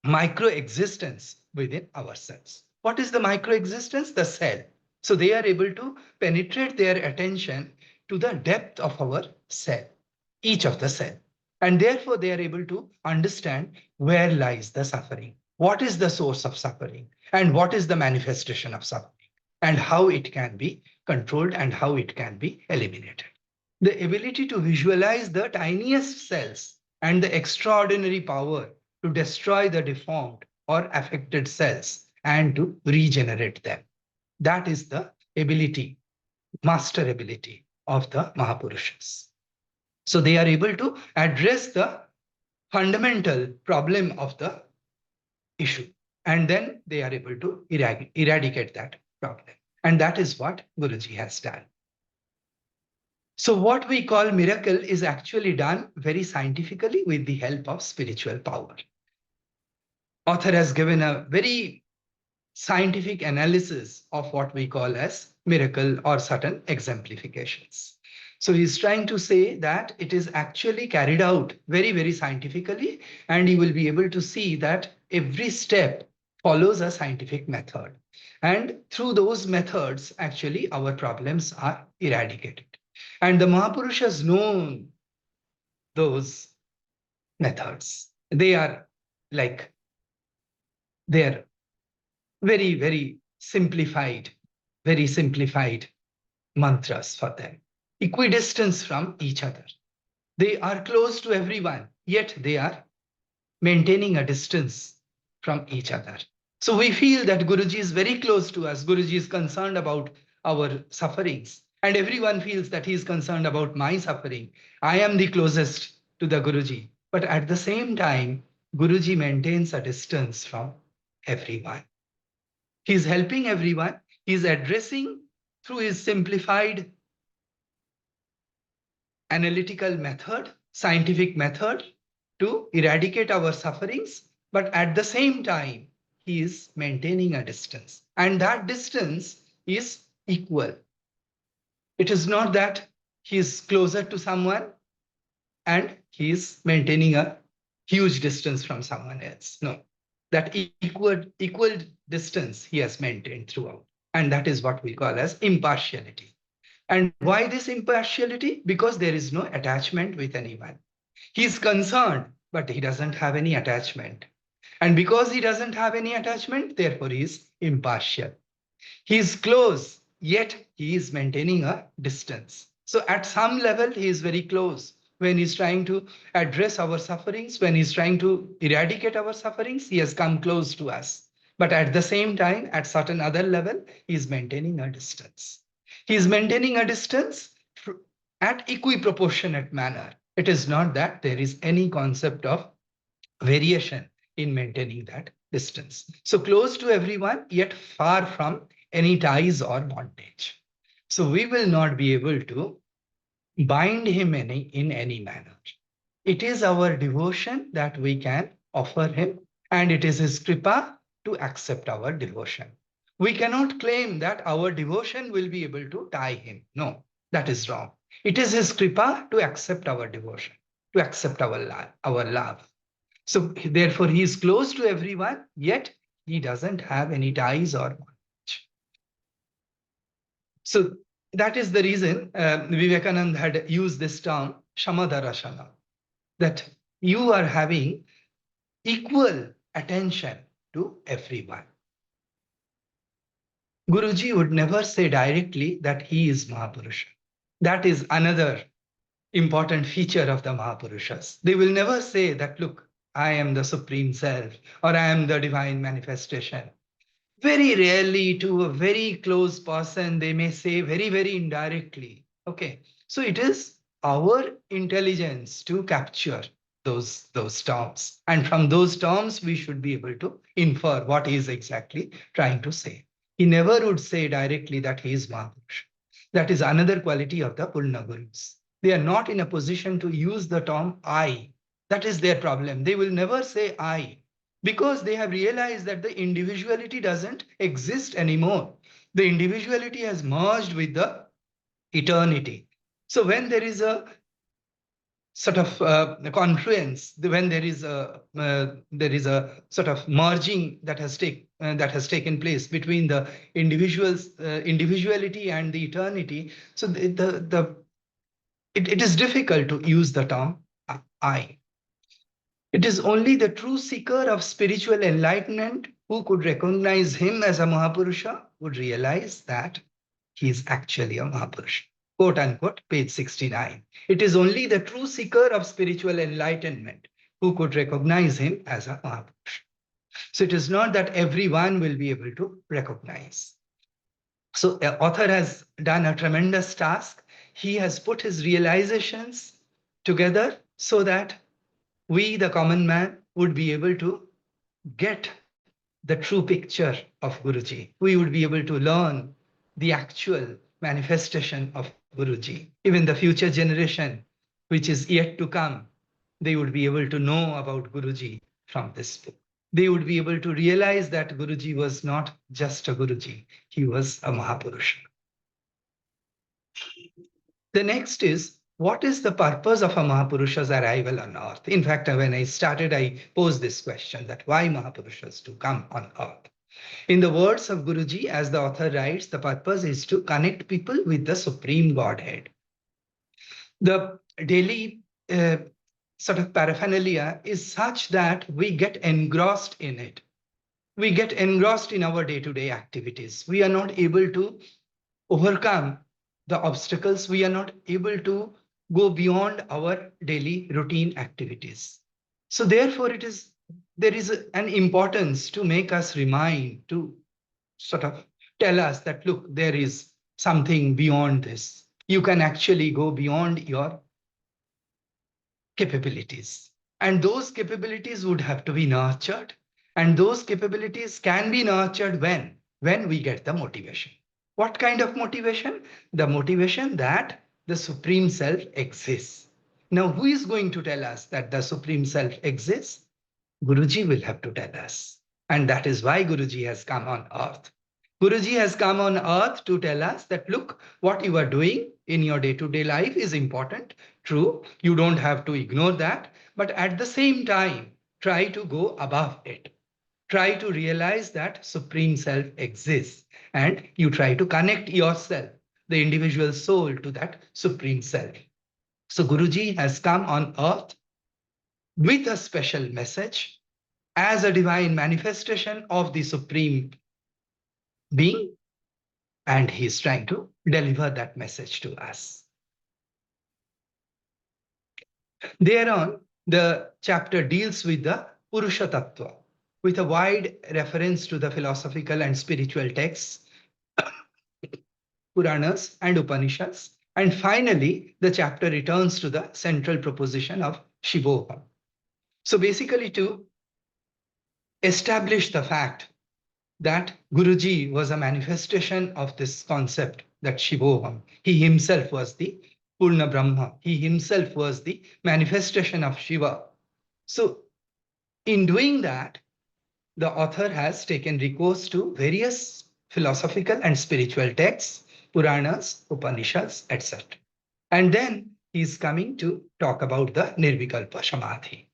[SPEAKER 3] micro existence within ourselves. What is the micro existence? The cell. So they are able to penetrate their attention to the depth of our cell, each of the cell. And therefore, they are able to understand where lies the suffering, what is the source of suffering, and what is the manifestation of suffering, and how it can be controlled and how it can be eliminated. The ability to visualize the tiniest cells and the extraordinary power to destroy the deformed or affected cells and to regenerate them. That is the ability, master ability of the Mahapurushas. So they are able to address the fundamental problem of the issue, and then they are able to eradicate that problem. And that is what Guruji has done. So what we call miracle is actually done very scientifically with the help of spiritual power. Author has given a very scientific analysis of what we call as miracle or certain exemplifications. So he's trying to say that it is actually carried out very, very scientifically, and you will be able to see that every step follows a scientific method. And through those methods, actually, our problems are eradicated. And the Mahapurushas know those methods. They're very, very simplified mantras for them, equidistance from each other. They are close to everyone, yet they are maintaining a distance from each other. So we feel that Guruji is very close to us. Guruji is concerned about our sufferings, and everyone feels that he is concerned about my suffering. I am the closest to the Guruji. But at the same time, Guruji maintains a distance from everyone. He is helping everyone. He is addressing through his simplified analytical method, scientific method to eradicate our sufferings. But at the same time, he is maintaining a distance. And that distance is equal. It is not that he is closer to someone and he is maintaining a huge distance from someone else. No, that equal distance he has maintained throughout. And that is what we call as impartiality. And why this impartiality? Because there is no attachment with anyone. He is concerned, but he doesn't have any attachment. And because he doesn't have any attachment, therefore he is impartial. He is close, yet he is maintaining a distance. So at some level, he is very close. When he's trying to address our sufferings, when he's trying to eradicate our sufferings, he has come close to us. But at the same time, at certain other level, he is maintaining a distance. He is maintaining a distance at equiproportionate manner. It is not that there is any concept of variation in maintaining that distance. So close to everyone, yet far from any ties or bondage. So we will not be able to bind him in any manner. It is our devotion that we can offer him, and it is his kripa to accept our devotion. We cannot claim that our devotion will be able to tie him. No, that is wrong. It is his kripa to accept our devotion, to accept our love. So therefore, he is close to everyone, yet he doesn't have any ties or bondage. So that is the reason Vivekananda had used this term, Shamadarashana, that you are having equal attention to everyone. Guruji would never say directly that he is Mahapurusha. That is another important feature of the Mahapurushas. They will never say that, look, I am the Supreme Self or I am the divine manifestation. Very rarely, to a very close person, they may say very, very indirectly. Okay, so it is our intelligence to capture those terms. And from those terms, we should be able to infer what he is exactly trying to say. He never would say directly that he is Mahapurusha. That is another quality of the Purna Gurus. They are not in a position to use the term I. That is their problem. They will never say I, because they have realized that the individuality doesn't exist anymore. The individuality has merged with the eternity. So when there is a sort of confluence, when there is a sort of merging that has taken place between the individuality and the eternity, so it is difficult to use the term I. It is only the true seeker of spiritual enlightenment who could recognize him as a Mahapurusha would realize that he is actually a Mahapurusha. Quote unquote, page 69. It is only the true seeker of spiritual enlightenment who could recognize him as a Mahapurusha. So it is not that everyone will be able to recognize. So the author has done a tremendous task. He has put his realizations together so that we, the common man, would be able to get the true picture of Guruji. We would be able to learn the actual manifestation of Guruji. Even the future generation, which is yet to come, they would be able to know about Guruji from this book. They would be able to realize that Guruji was not just a Guruji, he was a Mahapurusha. The next is, what is the purpose of a Mahapurusha's arrival on earth? In fact, when I started, I posed this question, that why Mahapurushas to come on earth? In the words of Guruji, as the author writes, the purpose is to connect people with the Supreme Godhead. The daily sort of paraphernalia is such that we get engrossed in it. We get engrossed in our day-to-day activities. We are not able to overcome the obstacles. We are not able to go beyond our daily routine activities. So therefore, there is an importance to make us remind, to sort of tell us that, look, there is something beyond this. You can actually go beyond your capabilities. And those capabilities would have to be nurtured. And those capabilities can be nurtured when we get the motivation. What kind of motivation? The motivation that the Supreme Self exists. Now, who is going to tell us that the Supreme Self exists? Guruji will have to tell us. And that is why Guruji has come on earth. Guruji has come on earth to tell us that, look, what you are doing in your day-to-day life is important. True, you don't have to ignore that. But at the same time, try to go above it. Try to realize that Supreme Self exists. And you try to connect yourself, the individual soul, to that Supreme Self. So Guruji has come on earth with a special message as a divine manifestation of the Supreme Being, and he is trying to deliver that message to us. Thereon, the chapter deals with the Purusha Tattva, with a wide reference to the philosophical and spiritual texts, Puranas and Upanishads. And finally, the chapter returns to the central proposition of Shivoham. So basically, to establish the fact that Guruji was a manifestation of this concept, that Shivoham. He himself was the Purna Brahma. He himself was the manifestation of Shiva. So in doing that, the author has taken recourse to various philosophical and spiritual texts, Puranas, Upanishads, etc. And then he's coming to talk about the Nirvikalpa Samadhi.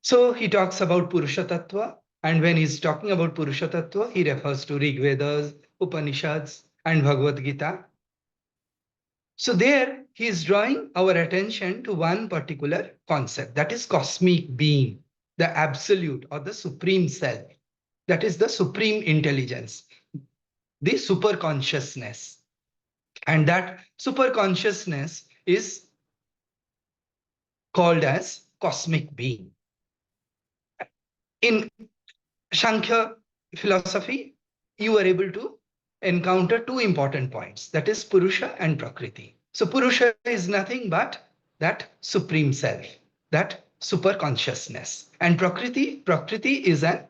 [SPEAKER 3] So he talks about Purusha Tattva, and when he's talking about Purusha Tattva, he refers to Rig Vedas, Upanishads, and Bhagavad Gita. So there he is drawing our attention to one particular concept, that is cosmic being, the absolute or the supreme self, that is the supreme intelligence, the super consciousness. And that super consciousness is called as cosmic being. In Sankhya philosophy, you are able to encounter two important points, that is Purusha and Prakriti. So Purusha is nothing but that supreme self, that super consciousness. And Prakriti is an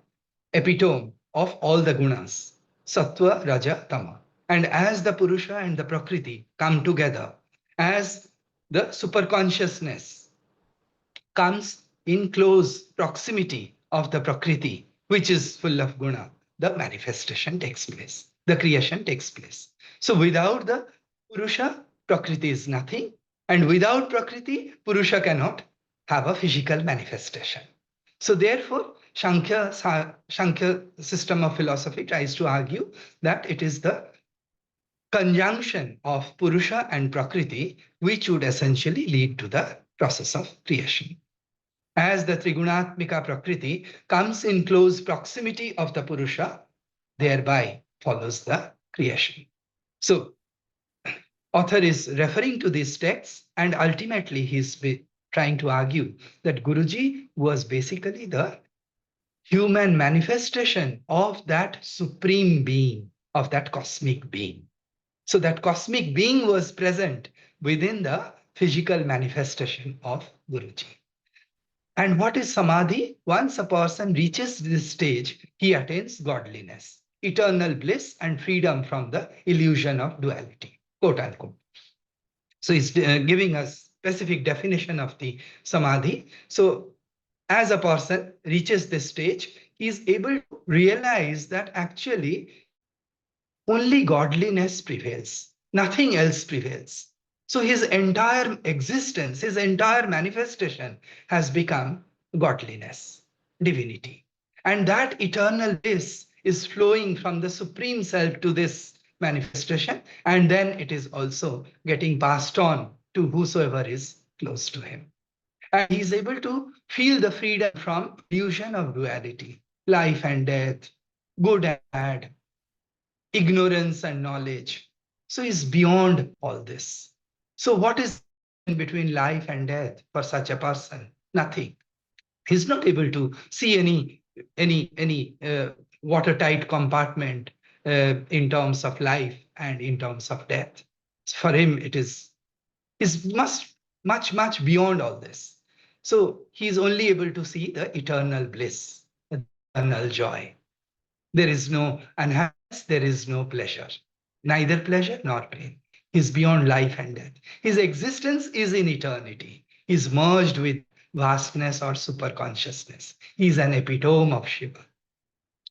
[SPEAKER 3] epitome of all the gunas, Sattva, Raja, Tama. And as the Purusha and the Prakriti come together, as the super consciousness comes in close proximity of the Prakriti, which is full of guna, the manifestation takes place, the creation takes place. So without the Purusha, Prakriti is nothing. And without Prakriti, Purusha cannot have a physical manifestation. So therefore, Sankhya system of philosophy tries to argue that it is the conjunction of Purusha and Prakriti which would essentially lead to the process of creation. As the Trigunatmika Prakriti comes in close proximity of the Purusha, thereby follows the creation. So, author is referring to these texts, and ultimately he's trying to argue that Guruji was basically the human manifestation of that supreme being, of that cosmic being. So that cosmic being was present within the physical manifestation of Guruji. And what is samadhi? Once a person reaches this stage, he attains godliness, eternal bliss, and freedom from the illusion of duality, quote unquote. So he's giving us specific definition of the samadhi. So as a person reaches this stage, he is able to realize that actually only godliness prevails, nothing else prevails. So his entire existence, his entire manifestation has become godliness, divinity. And that eternal bliss is flowing from the Supreme Self to this manifestation, and then it is also getting passed on to whosoever is close to him. And he is able to feel the freedom from illusion of duality, life and death, good and bad, ignorance and knowledge. So he's beyond all this. So what is in between life and death for such a person? Nothing. He's not able to see any watertight compartment in terms of life and in terms of death. For him, it is much beyond all this. So he's only able to see the eternal bliss, the eternal joy. There is no unhappiness, there is no pleasure, neither pleasure nor pain. He's beyond life and death. His existence is in eternity. He's merged with vastness or super consciousness. He's an epitome of Shiva.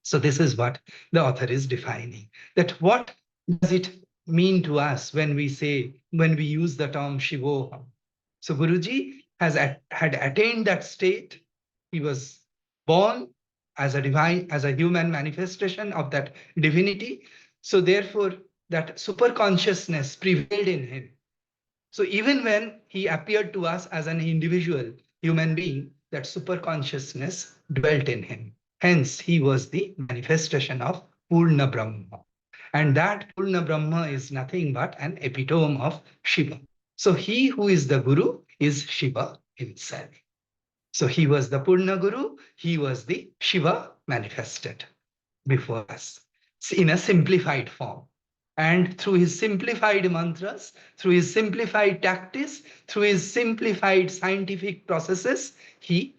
[SPEAKER 3] So this is what the author is defining. That what does it mean to us when we use the term Shivoham? So Guruji had attained that state. He was born as a human manifestation of that divinity. So therefore, that super consciousness prevailed in him. So even when he appeared to us as an individual human being, that super consciousness dwelt in him. Hence, he was the manifestation of Purna Brahma. And that Purna Brahma is nothing but an epitome of Shiva. So he who is the Guru is Shiva himself. So he was the Purna Guru, he was the Shiva manifested before us in a simplified form. And through his simplified mantras, through his simplified tactics, through his simplified scientific processes, he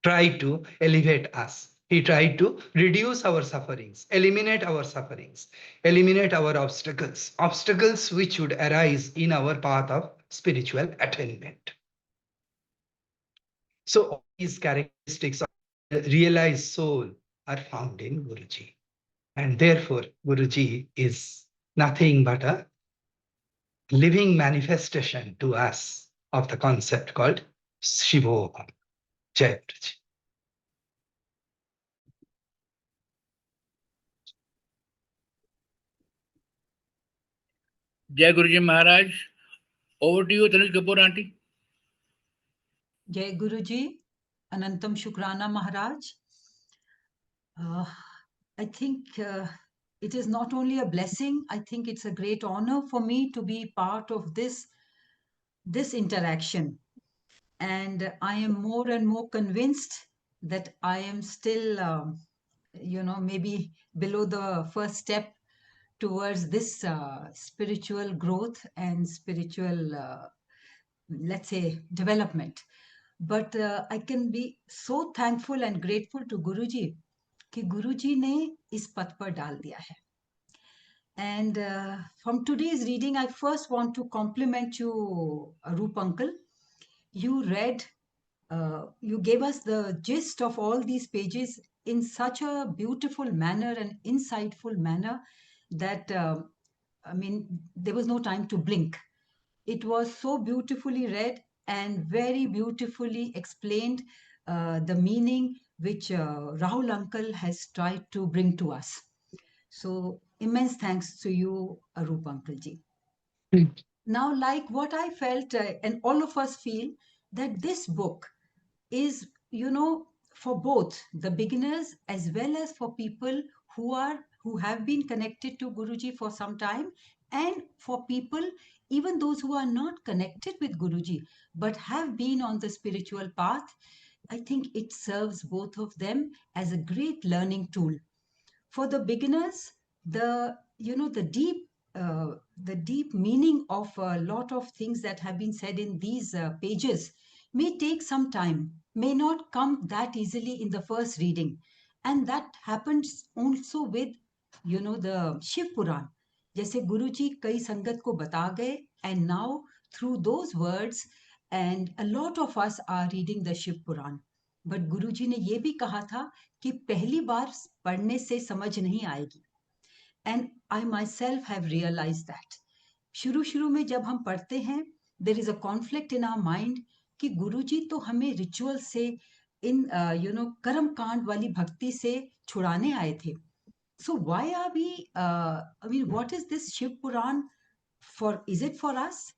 [SPEAKER 3] tried to elevate us. He tried to reduce our sufferings, eliminate our sufferings, eliminate our obstacles, obstacles which would arise in our path of spiritual attainment. So all these characteristics of the realized soul are found in Guruji. And therefore, Guruji is nothing but a living manifestation to us of the concept called Shivoham. Jai Guruji.
[SPEAKER 1] जय गुरुजी महाराज। Over to you, Tanuj Kapoor auntie.
[SPEAKER 4] Jai Guruji, Anantam Shukrana Maharaj. I think it is not only a blessing, I think it's a great honor for me to be part of this interaction. And I am more and more convinced that I am still, maybe below the first step towards this spiritual growth and spiritual, let's say, development. But I can be so thankful and grateful to Guruji कि गुरुजी ने इस पथ पर डाल दिया है. And from today's reading, I first want to compliment you, Arup uncle. You read, you gave us the gist of all these pages in such a beautiful manner and insightful manner that, there was no time to blink. It was so beautifully read and very beautifully explained the meaning which Rahul uncle has tried to bring to us. So immense thanks to you, Arup uncle ji. Now, like what I felt and all of us feel, that this book is, for both the beginners as well as for people who have been connected to Guruji for some time, and for people, even those who are not connected with Guruji, but have been on the spiritual path. I think it serves both of them as a great learning tool. For the beginners, the deep meaning of a lot of things that have been said in these pages may take some time, may not come that easily in the first reading. And that happens also with, the Shiv Puran. जैसे गुरुजी कई संगत को बता गए, and now through those words, and a lot of us are reading the Shiv Puran. But गुरुजी ने ये भी कहा था कि पहली बार पढ़ने से समझ नहीं आएगी. And I myself have realized that. शुरू में जब हम पढ़ते हैं, there is a conflict in our mind कि गुरुजी तो हमें रिचुअल से इन कर्म कांड वाली भक्ति से छुड़ाने आए थे. So why are we, what is this Shiv Puran for? Is it for us?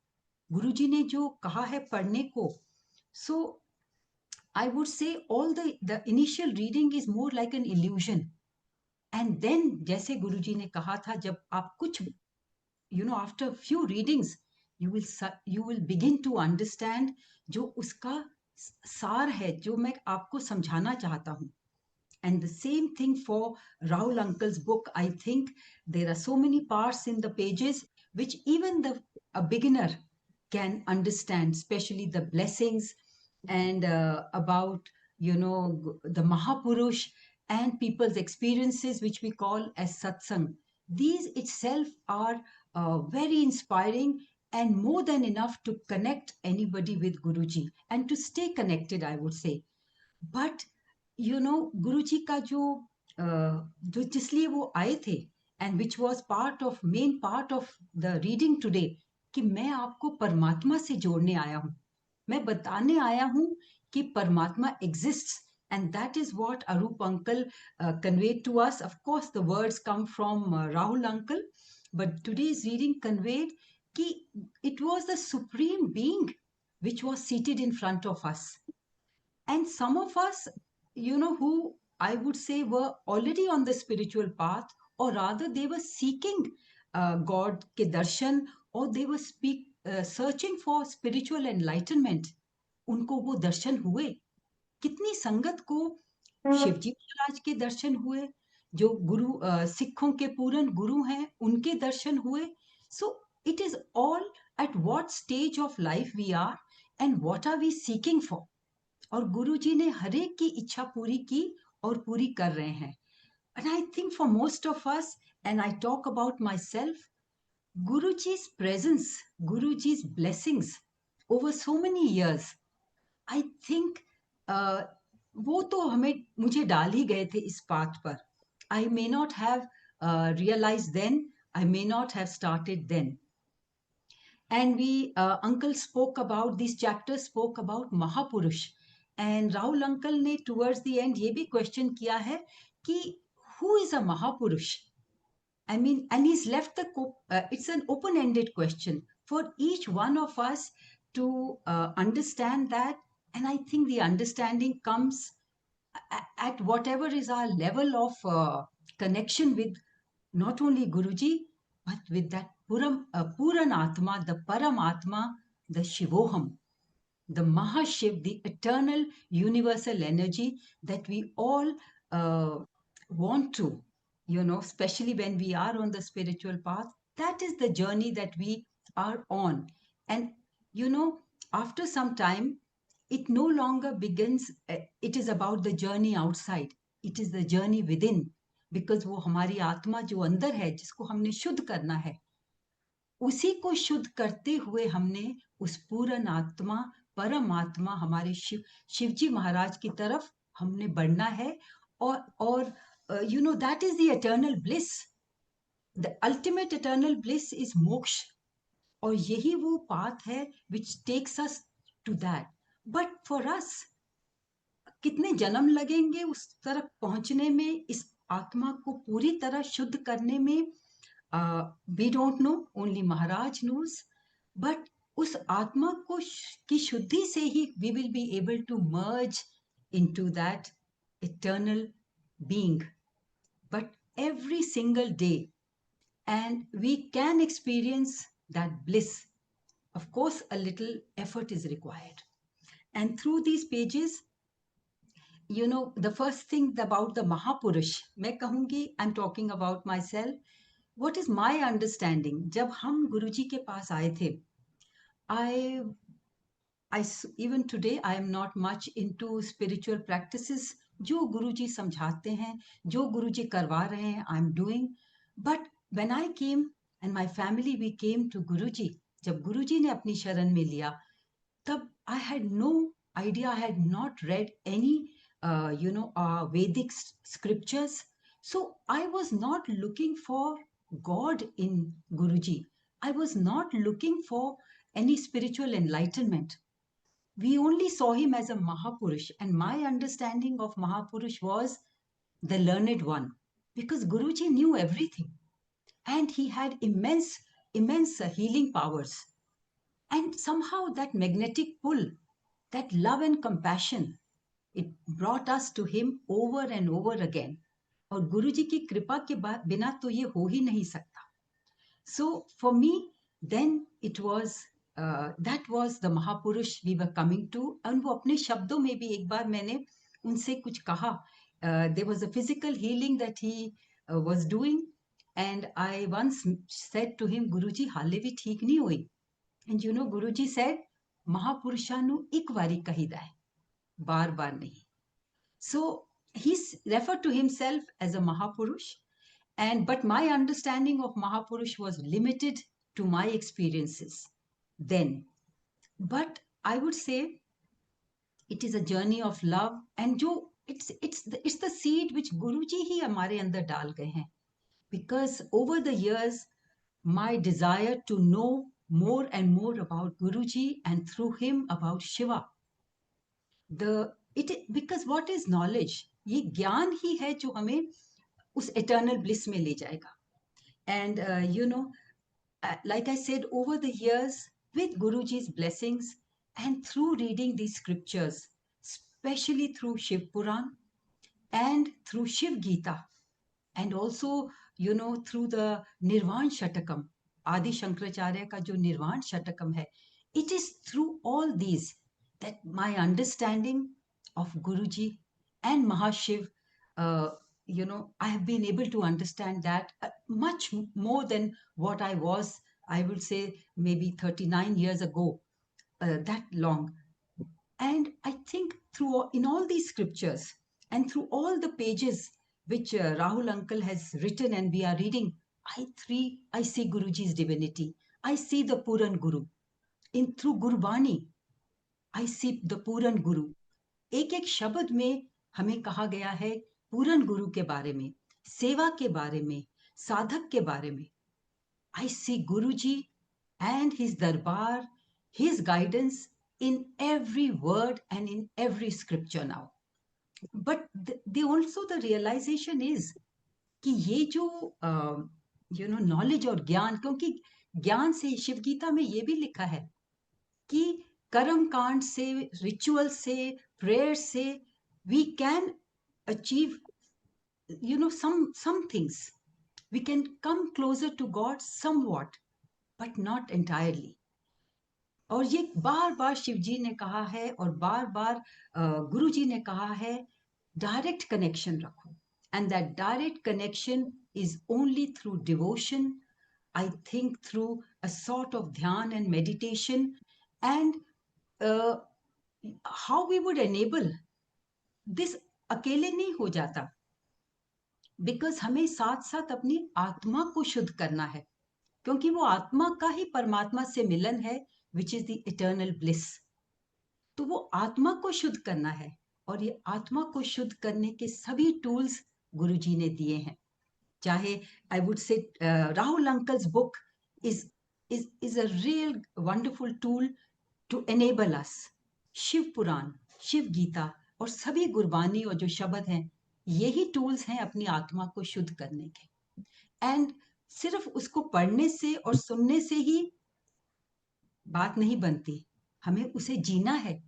[SPEAKER 4] गुरुजी ने जो कहा है पढ़ने को, so I would say all the initial reading is more like an illusion. And then, जैसे गुरुजी ने कहा था, जब आप कुछ, after a few readings, you will begin to understand जो उसका सार है, जो मैं आपको समझाना चाहता हूँ. And the same thing for Rahul uncle's book. I think there are so many parts in the pages which even a beginner can understand, especially the blessings and about, the Mahapurush and people's experiences, which we call as satsang. These itself are very inspiring and more than enough to connect anybody with Guruji and to stay connected, I would say. But गुरुजी का जो जिसलिए वो आए थे, and which was main part of the reading today, कि मैं आपको परमात्मा से जोड़ने आया हूँ, मैं बताने आया हूँ कि परमात्मा exists, and that is what Arup uncle conveyed to us. Of course, the words come from Rahul uncle, but today's reading conveyed कि it was the supreme being which was seated in front of us. And some of us, who I would say were already on the spiritual path, or rather they were seeking God ke darshan, or they were searching for spiritual enlightenment. उनको वो दर्शन हुए. कितनी संगत को शिवजी महाराज के दर्शन हुए, जो गुरु सिखों के पूर्ण गुरु हैं, उनके दर्शन हुए. So it is all at what stage of life we are and what are we seeking for. और गुरुजी ने हर एक की इच्छा पूरी की और पूरी कर रहे हैं. And I think for most of us, and I talk about myself, Guruji's presence, Guruji's blessings over so many years, I think वो तो मुझे डाल ही गए थे इस पाथ पर. I may not have realized then, I may not have started then. And uncle spoke about, these chapters spoke about Mahapurush. And Rahul uncle ने towards the end ये भी question किया है कि who is a Mahapurush? And he's left it's an open-ended question. for each one of us to understand that. And I think the understanding comes at whatever is our level of connection with not only Guruji, but with that Puran Atma, the Paramatma, the Shivoham, the Mahashiv, the eternal universal energy that we all want to, especially when we are on the spiritual path. That is the journey that we are on. And, after some time, it no longer begins, it is about the journey outside. It is the journey within. Because वो हमारी आत्मा जो अंदर है, जिसको हमने शुद्ध करना है, उसी को शुद्ध करते हुए हमने उस पूर्ण आत्मा, परमात्मा, हमारे शिवजी महाराज की तरफ हमने बढ़ना है. और that is the eternal bliss. The ultimate eternal bliss is moksha. और यही वो path है which takes us to that. But for us, कितने जन्म लगेंगे उस तरफ पहुंचने में, इस आत्मा को पूरी तरह शुद्ध करने में? We don't know, only Maharaj knows. But उस आत्मा को की शुद्धि से ही we will be able to merge into that eternal being. But every single day, and we can experience that bliss. Of course, a little effort is required. And through these pages, the first thing about the Mahapurush, मैं कहूँगी, I'm talking about myself. What is my understanding? जब हम गुरुजी के पास आए थे, even today, I am not much into spiritual practices. जो गुरुजी समझाते हैं, जो गुरुजी करवा रहे हैं, I'm doing. But when I came and my family, we came to Guruji, जब गुरुजी ने अपनी शरण में लिया, तब I had no idea, I had not read any, Vedic scriptures. So I was not looking for God in Guruji. I was not looking for any spiritual enlightenment. We only saw him as a Mahapurush, and my understanding of Mahapurush was the learned one, because Guruji knew everything, and he had immense healing powers. And somehow that magnetic pull, that love and compassion, it brought us to him over and over again. और गुरुजी की कृपा के बिना तो ये हो ही नहीं सकता. So for me, then it was, that was the Mahapurush we were coming to. And वो अपने शब्दों में भी एक बार मैंने उनसे कुछ कहा. There was a physical healing that he was doing. And I once said to him, Guruji, हाले भी ठीक नहीं हुई. And Guruji said, Mahapurusha ik wari kahida hai, bar nahi. So he referred to himself as a Mahapurush, but my understanding of Mahapurush was limited to my experiences then. But I would say it is a journey of love, and it's the seed which Guruji hi hamare andar dal gaye hain. Because over the years, my desire to know more and more about Guruji, and through him about Shiva. Because what is knowledge? ये ज्ञान ही है जो हमें उस eternal bliss में ले जाएगा. And like I said, over the years, with Guruji's blessings and through reading these scriptures, especially through Shiv Puran and through Shiv Gita, and also through the Nirvan Shatakam, Adi Shankaracharya ka jo Nirvan Shatakam hai, it is through all these that my understanding of Guruji and Mahashiv, I have been able to understand that much more than what I was, I would say, maybe 39 years ago, that long. And I think in all these scriptures and through all the pages which Rahul uncle has written and we are reading, I see Guruji's divinity. I see the Puran Guru. Through Gurbani, I see the Puran Guru. एक शब्द में हमें कहा गया है पूरन गुरु के बारे में, सेवा के बारे में, साधक के बारे में. I see Guruji and his darbar, his guidance in every word and in every scripture now. But the realization is कि ये जो knowledge और ज्ञान, क्योंकि ज्ञान से, शिव गीता में ये भी लिखा है कि कर्म कांड से, रिचुअल से, प्रेयर से we can achieve, you know, some things. We can come closer to God somewhat, but not entirely. और ये बार बार शिव जी ने कहा है और बार बार गुरु जी ने कहा है, डायरेक्ट कनेक्शन रखो. And that direct connection is only through devotion, I think through a sort of dhyan and meditation, and how we would enable this. अकेले नहीं हो जाता, बिकॉज हमें साथ साथ अपनी आत्मा को शुद्ध करना है, क्योंकि वो आत्मा का ही परमात्मा से मिलन है, which is the eternal bliss. तो वो आत्मा को शुद्ध करना है, और ये आत्मा को शुद्ध करने के सभी टूल्स गुरुजी ने दिए हैं. चाहे I would say Rahul uncle's book is a real wonderful tool to enable us. Shiv Puran, Shiv Gita और सभी गुरबानी और जो शब्द हैं, यही टूल्स हैं अपनी आत्मा को शुद्ध करने के. एंड सिर्फ उसको पढ़ने से और सुनने से ही बात नहीं बनती, हमें उसे जीना है,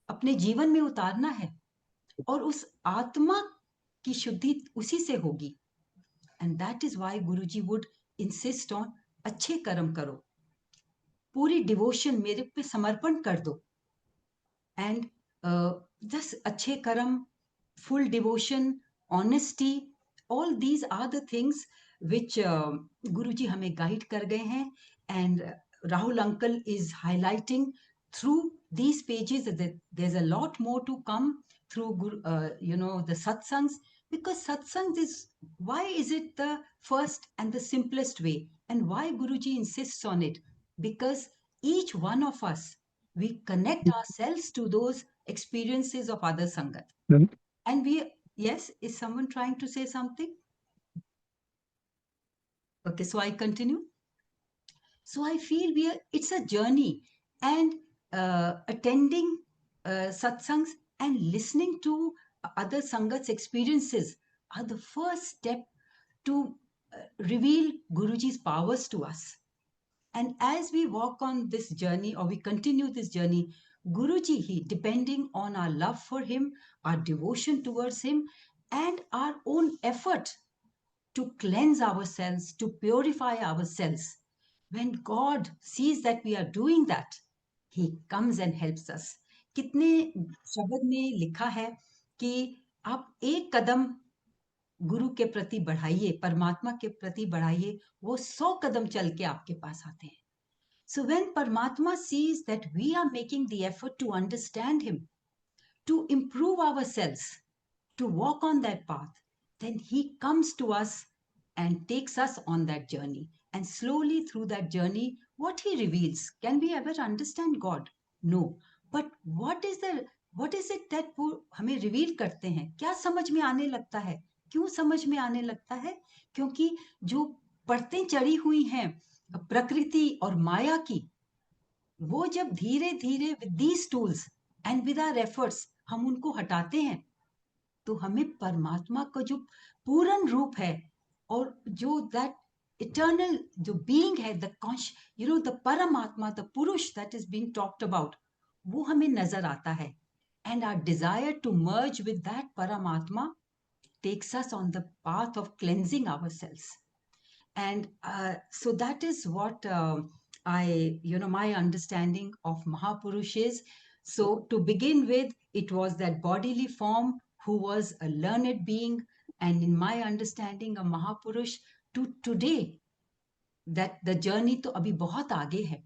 [SPEAKER 4] अपने जीवन में उतारना है, और उस आत्मा की शुद्धि उसी से होगी. And that is why Guruji would insist on अच्छे कर्म करो, पूरी डिवोशन मेरे पे समर्पण कर दो. एंड जस्ट अच्छे कर्म, full devotion, honesty, all these are the things which Guruji हमें guide कर गए हैं. And Rahul uncle is highlighting through these pages that there's a lot more to come through you know, the satsangs, because satsang is, why is it the first and the simplest way, and why Guruji insists on it? Because each one of us, we connect ourselves to those experiences of other sangat. And we, yes, is someone trying to say something? Okay, so I continue. So I feel it's a journey, and attending satsangs and listening to other sangats' experiences are the first step to reveal Guruji's powers to us. And as we walk on this journey, or we continue this journey, Guruji, depending on our love for him, our devotion towards him, and our own effort to cleanse ourselves, to purify ourselves, when God sees that we are doing that, he comes and helps us. कितने शब्द में लिखा है कि आप एक कदम गुरु के प्रति बढ़ाइए, परमात्मा के प्रति बढ़ाइए, वो 100 कदम चल के आपके पास आते हैं. So when Paramatma sees that we are making the effort to understand him, to improve ourselves, to walk on that path, then he comes to us and takes us on that journey. And slowly through that journey, what he reveals, can we ever understand God? No. But what is it that वो हमें reveal करते हैं? क्या समझ में आने लगता है? क्यों समझ में आने लगता है? क्योंकि जो परतें चढ़ी हुई हैं प्रकृति और माया की, वो जब धीरे धीरे with these tools and with our efforts हम उनको हटाते हैं, तो हमें परमात्मा का जो पूर्ण रूप है, और जो that eternal जो being है, the you know, the paramatma, the purush that is being talked about, वो हमें नजर आता है. And our desire to merge with that paramatma takes us on the path of cleansing ourselves. And so that is what my understanding of Mahapurush is. So to begin with, it was that bodily form who was a learned being, and in my understanding of Mahapurush, to today, that the journey तो अभी बहुत आगे है,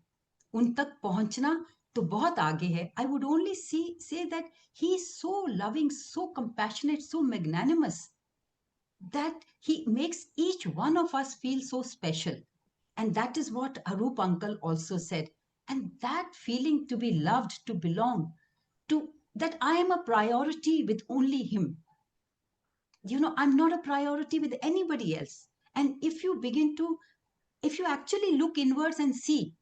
[SPEAKER 4] उन तक पहुंचना तो बहुत आगे है. I would only say that he is so loving, so compassionate, so magnanimous, that he makes each one of us feel so special. And that is what Arup uncle also said. And that feeling to be loved, to belong, to that I am a priority with only him. You know, I'm not a priority with anybody else. And if you actually look inwards and see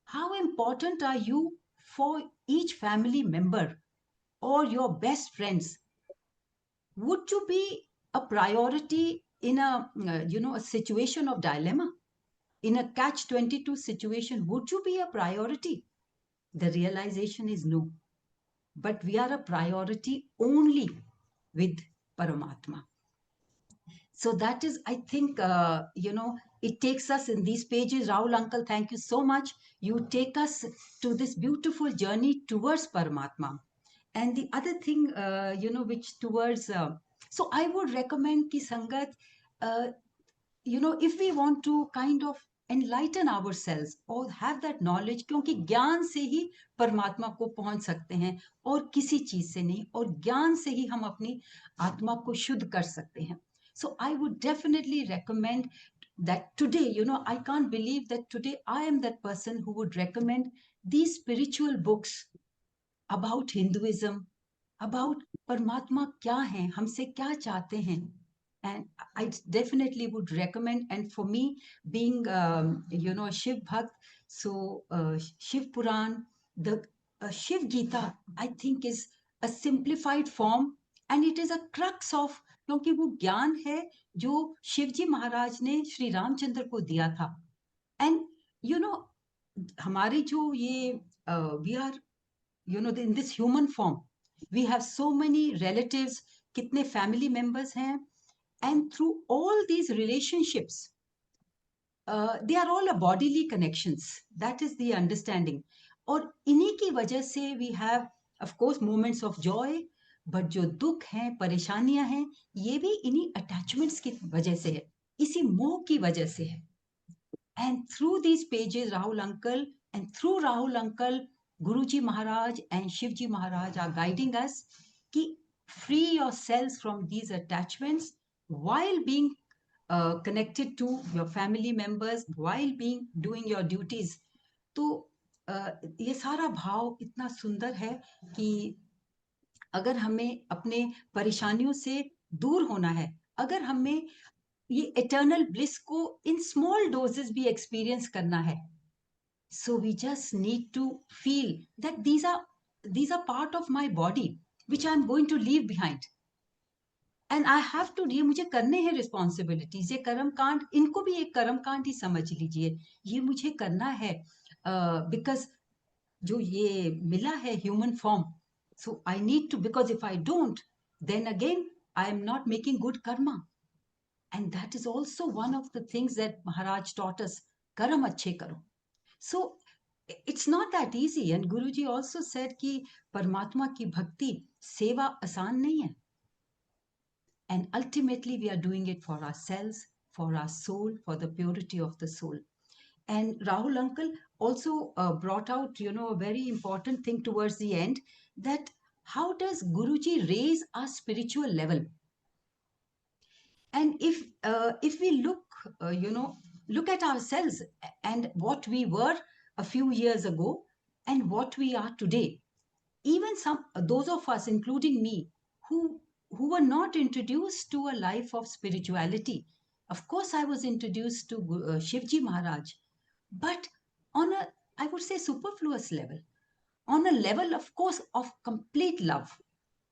[SPEAKER 4] how important are you for each family member or your best friends, would you be a priority in a situation of dilemma? in a catch-22 situation, would you be a priority? The realization is no. But we are a priority only with Paramatma. So that is, I think, it takes us in these pages. Raul uncle, thank you so much. You take us to this beautiful journey towards Paramatma. And the other thing, which towards, so I would recommend ki Sangat, if we want to kind of enlighten ourselves or have that knowledge, क्योंकि ज्ञान से ही परमात्मा को पहुंच सकते हैं और किसी चीज से नहीं, और ज्ञान से ही हम अपनी आत्मा को शुद्ध कर सकते हैं. So I would definitely recommend that today, I can't believe that today I am that person who would recommend these spiritual books about Hinduism, about Paramatma क्या है, हमसे क्या चाहते हैं. And I definitely would recommend, and for me, being, a Shiv Bhakt, so Shiv Puran, the Shiv Gita, I think is a simplified form, and it is a crux of, क्योंकि वो ज्ञान है जो शिवजी महाराज ने श्री रामचंद्र को दिया था. And, हमारी जो ये, we are, in this human form, we have so many relatives, कितने family members हैं, and through all these relationships, they are all a bodily connections. That is the understanding. और इन्हीं की वजह से we have, of course, moments of joy, but जो दुख हैं, परेशानियां हैं, ये भी इन्हीं attachments की वजह से है, इसी मोह की वजह से है. And through these pages, Rahul uncle, and through Rahul uncle, Guruji Maharaj and Shivji Maharaj are guiding us कि free yourselves from these attachments while being connected to your family members, while doing your duties. तो ये सारा भाव इतना सुंदर है कि अगर हमें अपने परेशानियों से दूर होना है, अगर हमें ये eternal bliss को in small doses भी experience करना है, so we just need to feel that these are part of my body which I'm going to leave behind. And I have to, ये मुझे करने हैं responsibilities, ये कर्म कांड, इनको भी एक कर्म कांड ही समझ लीजिए, ये मुझे करना है because जो ये मिला है human form, so I need to, because if I don't, then again I am not making good karma. And that is also one of the things that Maharaj taught us, karam achhe karo. So it's not that easy. And Guruji also said कि परमात्मा की भक्ति सेवा आसान नहीं है. And ultimately we are doing it for ourselves, for our soul, for the purity of the soul. And Rahul uncle also brought out, a very important thing towards the end, that how does Guruji raise our spiritual level? And if we look, look at ourselves and what we were a few years ago and what we are today, even those of us, including me, who were not introduced to a life of spirituality. Of course, I was introduced to Shivji Maharaj, but on a, I would say, superfluous level, on a level, of course, of complete love,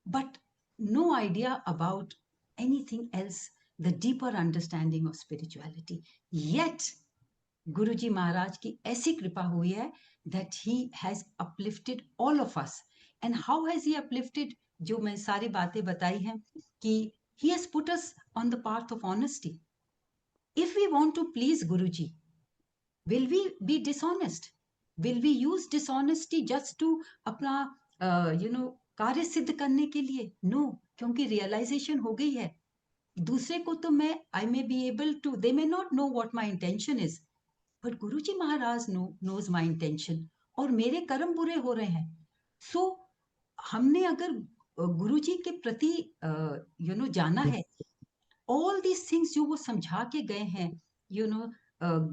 [SPEAKER 4] but no idea about anything else, the deeper understanding of spirituality. Yet, Guruji Maharaj ki aisi kripa hui hai that he has uplifted all of us. And how has he uplifted? जो मैं सारी बातें बताई हैं कि he has put us on the path of honesty. If we want to please Guruji, will we be dishonest? Will we use dishonesty just to अपना कार्य सिद्ध करने के लिए? No, क्योंकि realization हो गई है. दूसरे को तो मैं, I may be able to, they may not know what my intention is, but Guruji Maharaj knows my intention, और मेरे कर्म बुरे हो रहे हैं. So हमने अगर गुरुजी के प्रति जाना है, all these things जो वो समझा के गए हैं,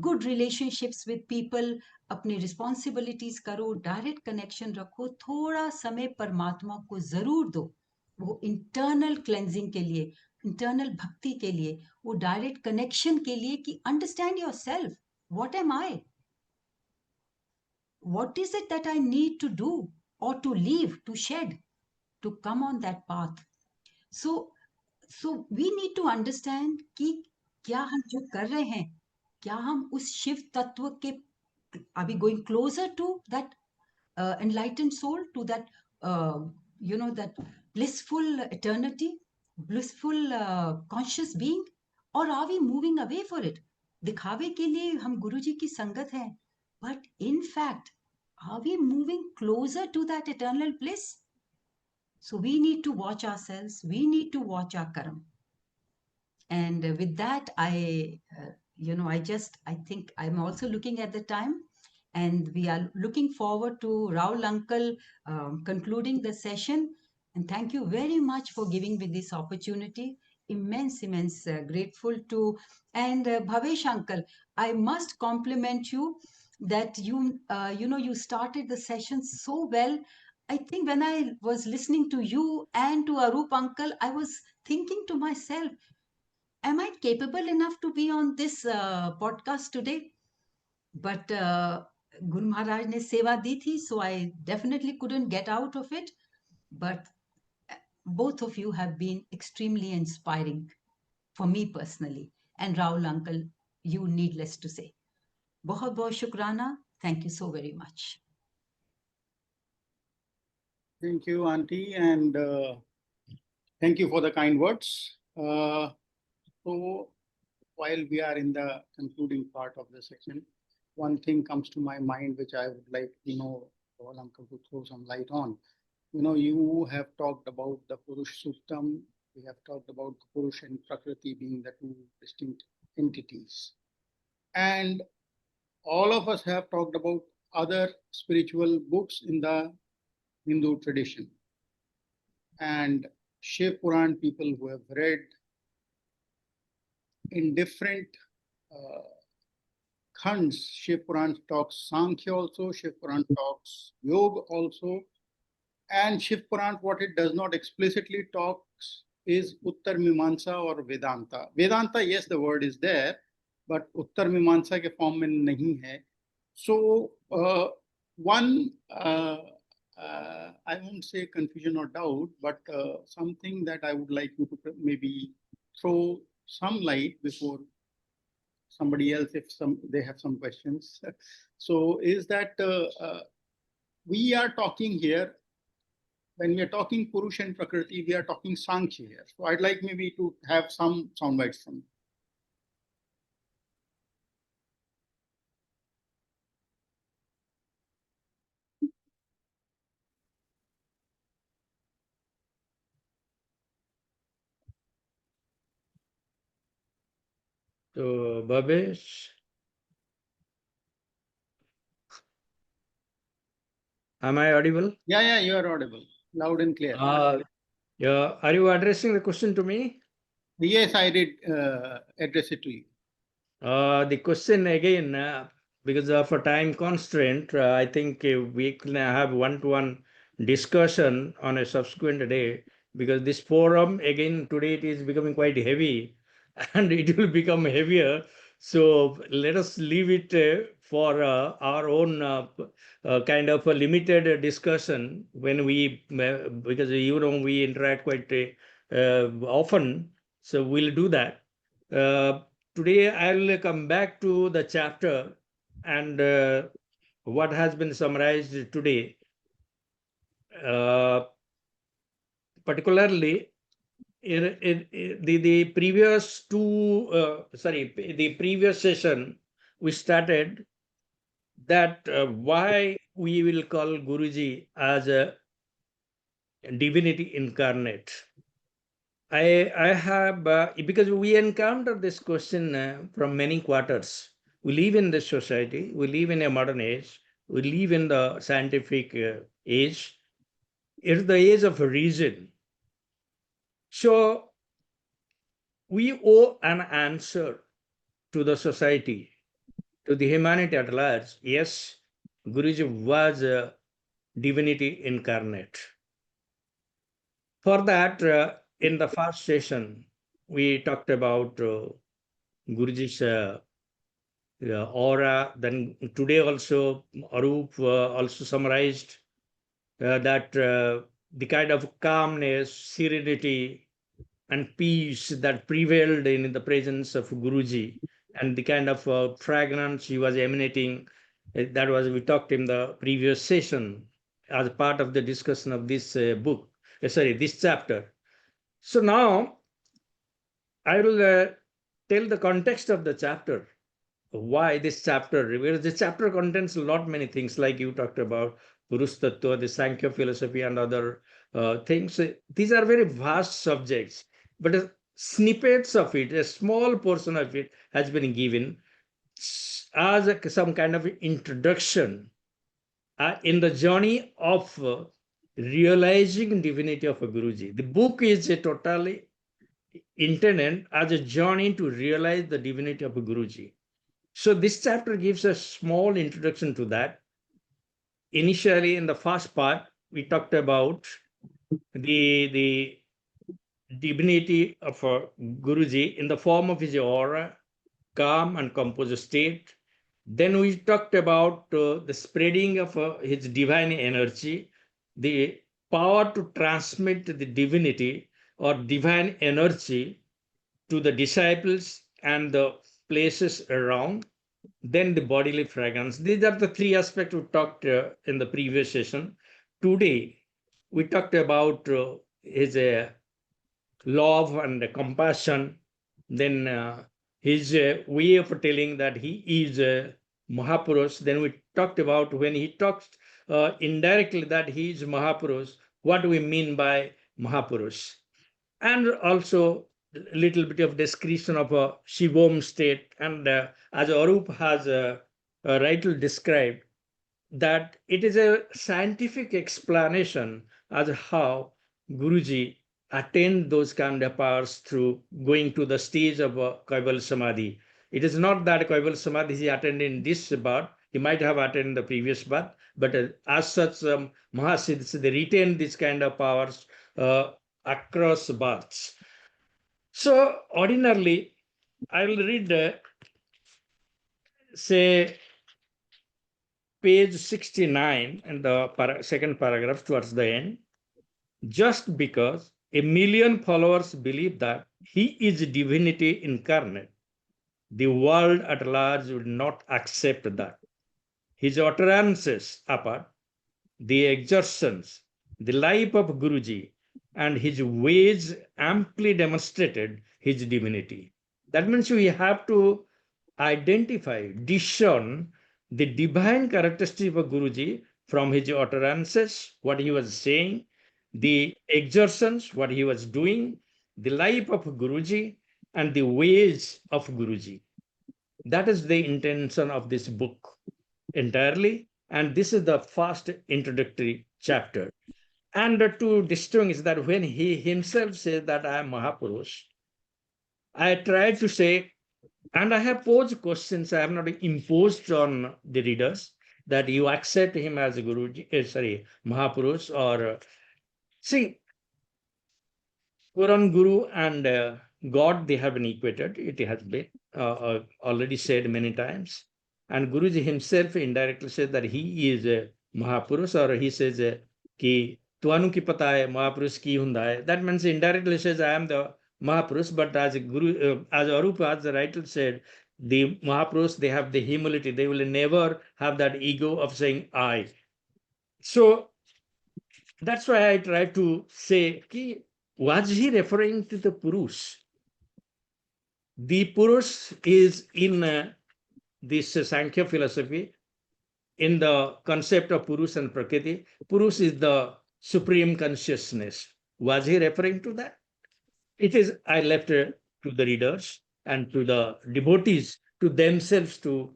[SPEAKER 4] good relationships with people, अपने responsibilities करो, direct connection रखो, थोड़ा समय परमात्मा को जरूर दो, वो internal cleansing के लिए, internal भक्ति के लिए, वो direct connection के लिए कि understand yourself. What am I? What is it that I need to do or to leave, to shed, to come on that path? So we need to understand कि क्या हम जो कर रहे हैं, क्या हम उस शिव तत्व के, are we going closer to that enlightened soul, to that that blissful eternity, blissful conscious being, or are we moving away for it? दिखावे के लिए हम गुरुजी की संगत हैं, but in fact, are we moving closer to that eternal bliss? So we need to watch ourselves, we need to watch our karma. And with that, I think I'm also looking at the time, and we are looking forward to Raul uncle concluding the session. And thank you very much for giving me this opportunity. Immense grateful to. And Bhavesh uncle, I must compliment you that you started the session so well. I think when I was listening to you and to Arup uncle, I was thinking to myself, am I capable enough to be on this podcast today? But Guru Maharaj ne seva di thi, so I definitely couldn't get out of it. But both of you have been extremely inspiring for me personally. And Raul uncle, you needless to say. Bahut bahut shukrana. Thank you so very much.
[SPEAKER 2] Thank you, Auntie, and thank you for the kind words. So while we are in the concluding part of the section, one thing comes to my mind, which I would like, Raul uncle to throw some light on. You have talked about the Purush Suktam. We have talked about Purush and Prakriti being the two distinct entities. And all of us have talked about other spiritual books in the Hindu tradition. And Shiv Puran people who have read in different khands, Shiv Puran talks Sankhya also, Shiv Puran talks Yoga also, and Shiv Puran, what it does not explicitly talks is Uttar Mimamsa or Vedanta. Vedanta, yes, the word is there, but Uttar Mimamsa ke form mein nahi hai. So I won't say confusion or doubt, but something that I would like you to maybe throw some light before somebody else, if they have some questions. So is that we are talking here, when we are talking Purush and Prakriti, we are talking Sankhya here. So I'd like maybe to have some sound bites from you.
[SPEAKER 5] So, Bhavesh, am I audible?
[SPEAKER 2] Yeah, you are audible, loud and clear.
[SPEAKER 5] Yeah, are you addressing the question to me?
[SPEAKER 2] Yes, I did address it to you.
[SPEAKER 5] The question again, because of a time constraint, I think we can have one-to-one discussion on a subsequent day, because this forum, again, today it is becoming quite heavy and it will become heavier. So let us leave it for our own kind of a limited discussion when we, because we interact quite often, so we'll do that. Today I'll come back to the chapter and what has been summarized today. Particularly the previous the previous session we started that why we will call Guruji as a divinity incarnate. I have, because we encounter this question from many quarters. We live in this society, we live in a modern age, we live in the scientific age. It's the age of reason. So we owe an answer to the society, to the humanity at large. Yes, Guruji was a divinity incarnate. For that, in the first session, we talked about Guruji's aura. Then today also, Arup also summarized that the kind of calmness, serenity, and peace that prevailed in the presence of Guruji. and the kind of fragrance he was emanating. That was, we talked in the previous session as part of the discussion of this book, this chapter. So now I will tell the context of the chapter, why this chapter, because the chapter contains a lot many things, like you talked about Purush Tattva, the Sankhya philosophy, and other things. These are very vast subjects, but snippets of it, a small portion of it, has been given as some kind of introduction in the journey of realizing divinity of a Guruji. The book is totally intended as a journey to realize the divinity of a Guruji. So this chapter gives a small introduction to that. Initially, in the first part, we talked about the divinity of a Guruji in the form of his aura, calm and composed state. Then we talked about the spreading of his divine energy, the power to transmit the divinity or divine energy to the disciples and the places around. Then the bodily fragrance. These are the three aspects we talked in the previous session. Today, we talked about his love and compassion, then his way of telling that he is a Mahapurush. Then we talked about when he talks indirectly that he is Mahapurush, what do we mean by Mahapurush? And also a little bit of description of a Shivom state. And as Arup has rightly described, that it is a scientific explanation as how Guruji attained those kind of powers through going to the stage of Kaival Samadhi. It is not that Kaival Samadhi he attained in this birth, he might have attained the previous birth, but as such, Mahasiddhas, they retain this kind of powers across births. So ordinarily, I will read, say, page 69 in the second paragraph towards the end. Just because a million followers believe that he is divinity incarnate, the world at large would not accept that. His utterances apart, the exertions, the life of Guruji, and his ways amply demonstrated his divinity. That means we have to identify, discern the divine characteristic of Guruji from his utterances, what he was saying, the exertions, what he was doing, the life of Guruji, and the ways of Guruji. That is the intention of this book entirely. And this is the first introductory chapter. And to distinguish that when he himself says that I am Mahapurush, I tried to say, and I have posed questions, I have not imposed on the readers that you accept him as a Guruji, Mahapurush, or see, Puran Guru and God, they have been equated. It has been already said many times. And Guruji himself indirectly said that he is a Mahapurush, or he says ki tuanu ki pata hai Mahapurush ki hunda hai. That means indirectly says I am the Mahapurush, but as Guru, as Arup, as the writer said, the Mahapurush, they have the humility. They will never have that ego of saying I. So that's why I try to say, ki, was he referring to the Purush? The Purush is in this Sankhya philosophy, in the concept of Purush and Prakriti. Purush is the supreme consciousness. Was he referring to that? It is, I left to the readers and to the devotees to themselves to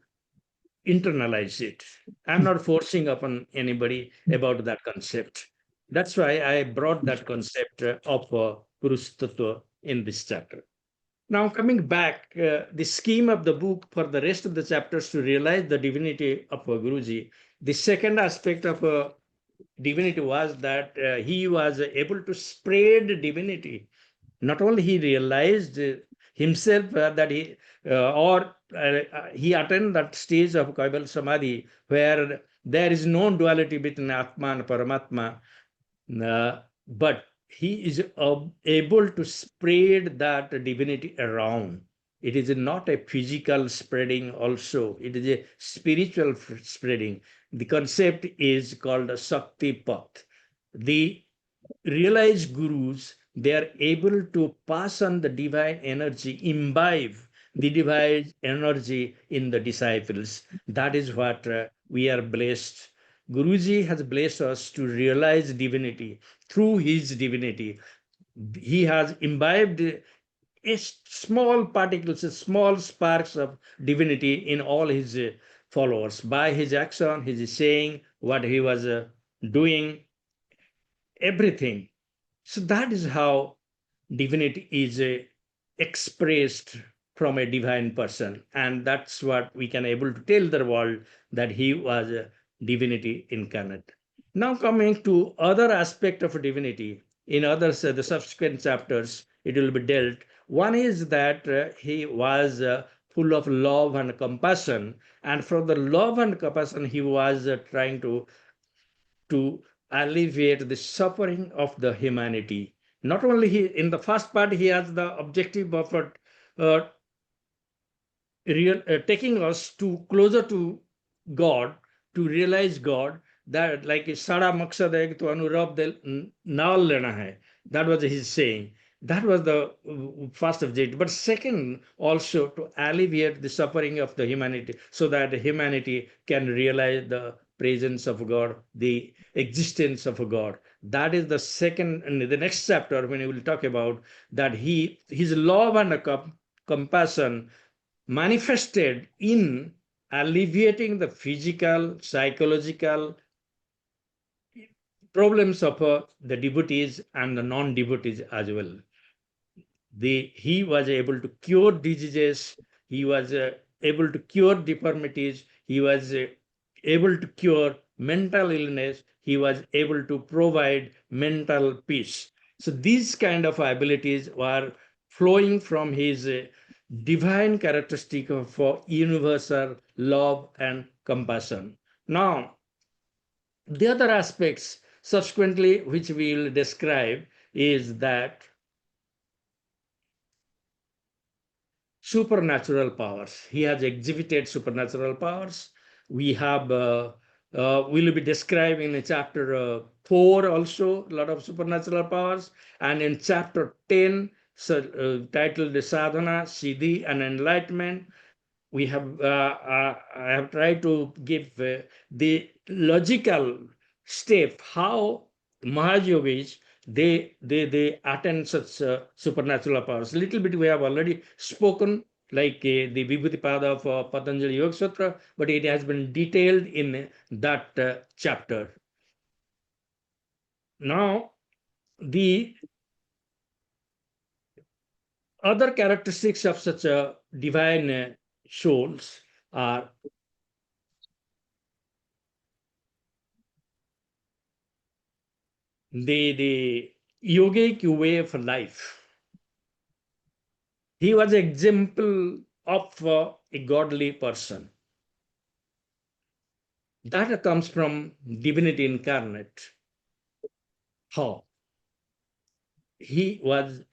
[SPEAKER 5] internalize it. I'm not forcing upon anybody about that concept. That's why I brought that concept of Purush Tattva in this chapter. Now, coming back, the scheme of the book for the rest of the chapters to realize the divinity of Guruji, the second aspect of divinity was that he was able to spread divinity. Not only he realized himself that he attained that stage of Kaival Samadhi where there is no duality between Atma and Paramatma, but he is able to spread that divinity around It is not a physical spreading also. It is a spiritual spreading. The concept is called a Shakti Path. The realized gurus, they are able to pass on the divine energy, imbibe the divine energy in the disciples. That is what we are blessed. Guruji has blessed us to realize divinity through his divinity. He has imbibed small particles, small sparks of divinity in all his followers by his action, his saying, what he was doing, everything. So that is how divinity is expressed from a divine person, and that's what we can able to tell the world that he was a divinity incarnate. Now coming to other aspect of divinity, in others the subsequent chapters it will be dealt. One is that he was full of love and compassion, and from the love and compassion he was trying to alleviate the suffering of the humanity. Not only he, in the first part, he has the objective of taking us to closer to God, to realize God. That like सारा मकसद है कि तो अनुरब दे नाल लेना है. That was his saying. That was the first objective. But second, also to alleviate the suffering of the humanity, so that humanity can realize the presence of God, the existence of God. That is the second, and the next chapter when we will talk about that his love and compassion manifested in alleviating the physical, psychological problems of the devotees and the non-devotees as well. He was able to cure diseases, he was able to cure deformities, he was able to cure mental illness, he was able to provide mental peace. So these kind of abilities were flowing from his divine characteristic of universal love and compassion. Now, the other aspects subsequently which we will describe is that supernatural powers. He has exhibited supernatural powers. We have, we'll be describing in chapter 4 also a lot of supernatural powers. And in chapter 10, titled Sadhana, Siddhi, and Enlightenment, we have, I have tried to give the logical step how Mahayogis they attain such supernatural powers. A little bit we have already spoken, like the Vibhuti Pada of Patanjali Yoga Sutra, but it has been detailed in that chapter. Now, the other characteristics of such a divine souls are the yogic way of life. He was an example of a godly person. That comes from divinity incarnate. How? He was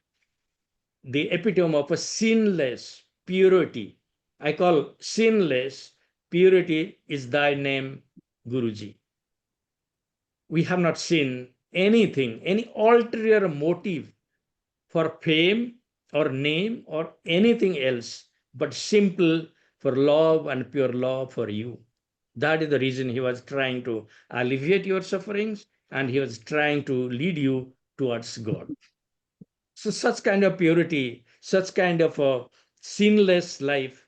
[SPEAKER 5] the epitome of a sinless purity. I call sinless purity is thy name, Guruji. We have not seen anything, any ulterior motive for fame or name or anything else, but simple for love and pure love for you. That is the reason he was trying to alleviate your sufferings, and he was trying to lead you towards God. So such kind of purity, such kind of a sinless life,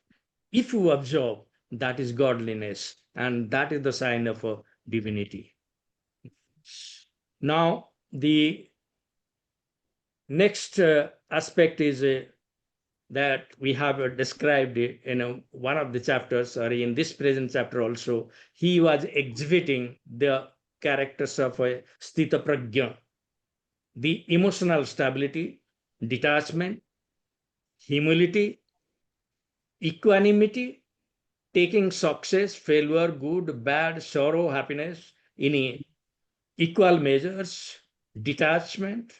[SPEAKER 5] if you observe, that is godliness, and that is the sign of a divinity. Now, the next aspect is that we have described in one of the chapters, or in this present chapter also. He was exhibiting the characters of a sthita prajna, the emotional stability, detachment, humility, equanimity, taking success, failure, good, bad, sorrow, happiness in equal measures, detachment,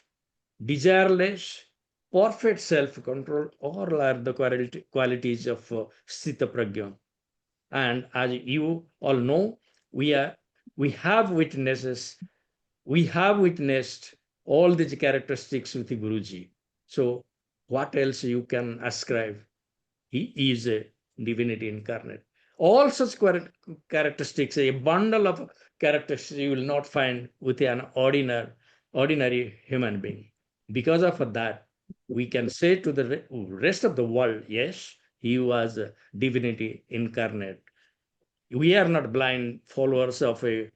[SPEAKER 5] desireless, perfect self-control, all are the qualities of Sthita Prajna. And as you all know, we have witnessed all these characteristics with the Guruji. So what else you can ascribe? He is a divinity incarnate. All such characteristics, a bundle of characteristics you will not find with an ordinary human being. Because of that, we can say to the rest of the world, yes, he was a divinity incarnate. We are not blind followers of a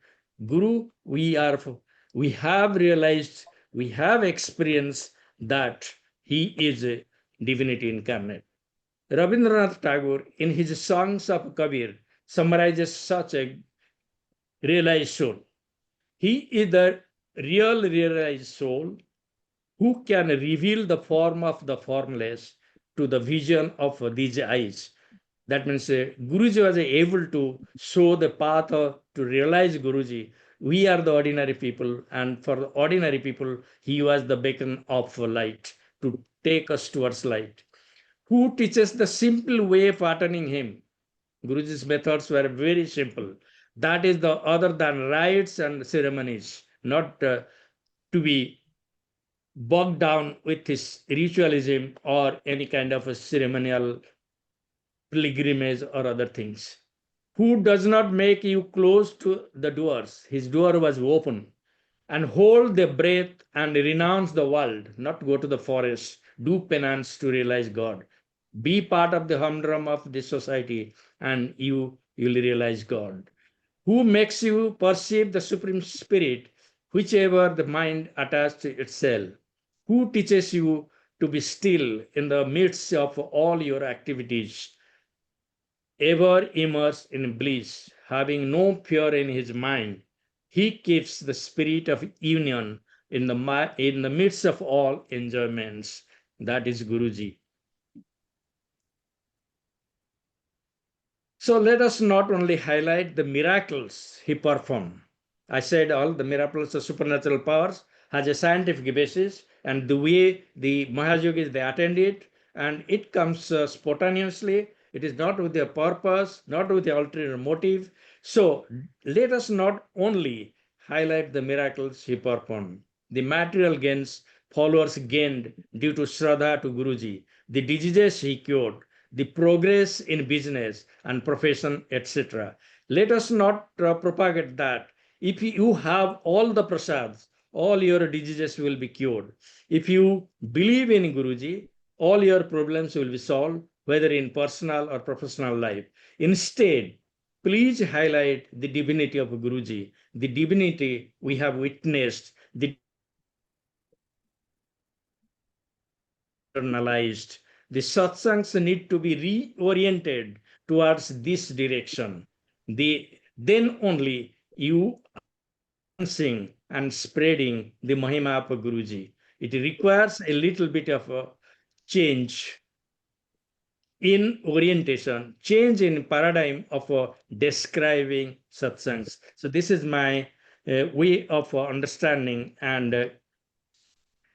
[SPEAKER 5] guru. We have realized, we have experienced that he is a divinity incarnate. Rabindranath Tagore, in his songs of Kabir, summarizes such a realized soul. He is the real realized soul who can reveal the form of the formless to the vision of these eyes. That means Guruji was able to show the path to realize Guruji. We are the ordinary people, and for the ordinary people, he was the beacon of light to take us towards light. Who teaches the simple way of attaining him? Guruji's methods were very simple. That is the other than rites and ceremonies, not to be bogged down with his ritualism or any kind of a ceremonial pilgrimage or other things. Who does not make you close to the doors? His door was open. And hold the breath and renounce the world, not go to the forest, do penance to realize God. Be part of the humdrum of this society and you will realize God. Who makes you perceive the Supreme Spirit, whichever the mind attached to itself? Who teaches you to be still in the midst of all your activities, ever immersed in bliss, having no fear in his mind? He keeps the spirit of union in the midst of all enjoyments. That is Guruji. So let us not only highlight the miracles he performed. I said all the miracles of supernatural powers has a scientific basis, and the way the Mahayogis they attend it, and it comes spontaneously. It is not with a purpose, not with the ulterior motive. So let us not only highlight the miracles he performed, the material gains followers gained due to Shraddha to Guruji, the diseases he cured, the progress in business and profession, etc. Let us not propagate that. If you have all the prasads, all your diseases will be cured. If you believe in Guruji, all your problems will be solved, whether in personal or professional life. Instead, please highlight the divinity of Guruji, the divinity we have witnessed, the internalized. The satsangs need to be reoriented towards this direction. Then only you are dancing and spreading the Mahima of Guruji. It requires a little bit of a change in orientation, change in paradigm of describing satsangs. So this is my way of understanding, and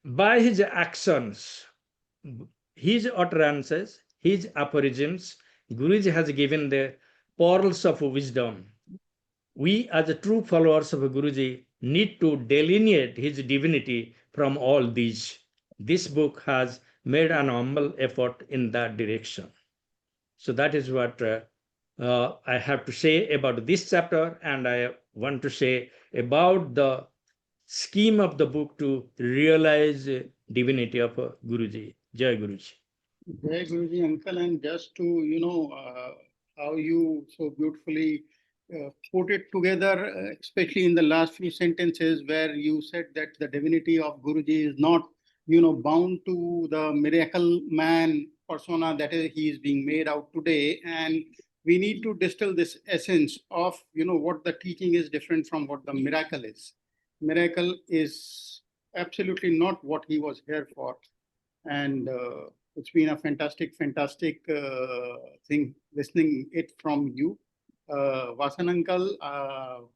[SPEAKER 5] by his actions, his utterances, his aphorisms, Guruji has given the pearls of wisdom. We, as a true followers of Guruji, need to delineate his divinity from all these. This book has made an humble effort in that direction. So that is what I have to say about this chapter, and I want to say about the scheme of the book to realize divinity of Guruji. Jai Guruji.
[SPEAKER 2] Jai Guruji, uncle, and just to, how you so beautifully put it together, especially in the last few sentences where you said that the divinity of Guruji is not, bound to the miracle man persona that he is being made out today. And we need to distill this essence of, what the teaching is different from what the miracle is. Miracle is absolutely not what he was here for. And it's been a fantastic thing listening it from you. Vasan uncle,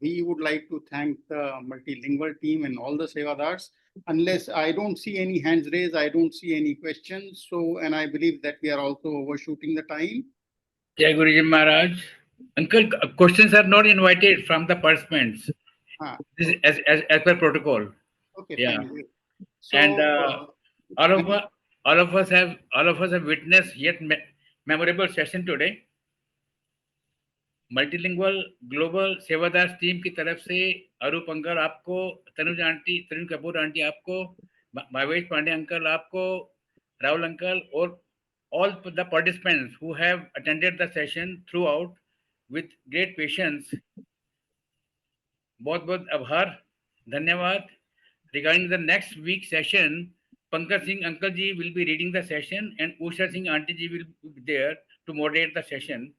[SPEAKER 2] we would like to thank the multilingual team and all the Sevadars unless I don't see any hands raised, I don't see any questions. So, and I believe that we are also overshooting the time.
[SPEAKER 1] Jai Guruji Maharaj. Uncle, questions are not invited from the participants. This is as per protocol.
[SPEAKER 2] Okay,
[SPEAKER 1] Yeah.
[SPEAKER 2] fine. So,
[SPEAKER 1] And all of us have witnessed yet memorable session today. Multilingual global सेवादार team की तरफ से अरूप uncle आपको, Tanuj aunty, Tarun Kapoor aunty आपको, Bhavesh Pandey uncle आपको, Rahul uncle और all the participants who have attended the session throughout with great patience. बहुत बहुत आभार, धन्यवाद. Regarding the next week session, Pankaj Singh uncle ji will be reading the session and Usha Singh aunty ji will be there to moderate the session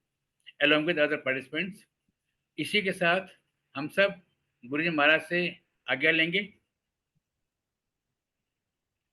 [SPEAKER 1] along with other participants. इसी के साथ हम सब गुरुजी महाराज से आज्ञा लेंगे.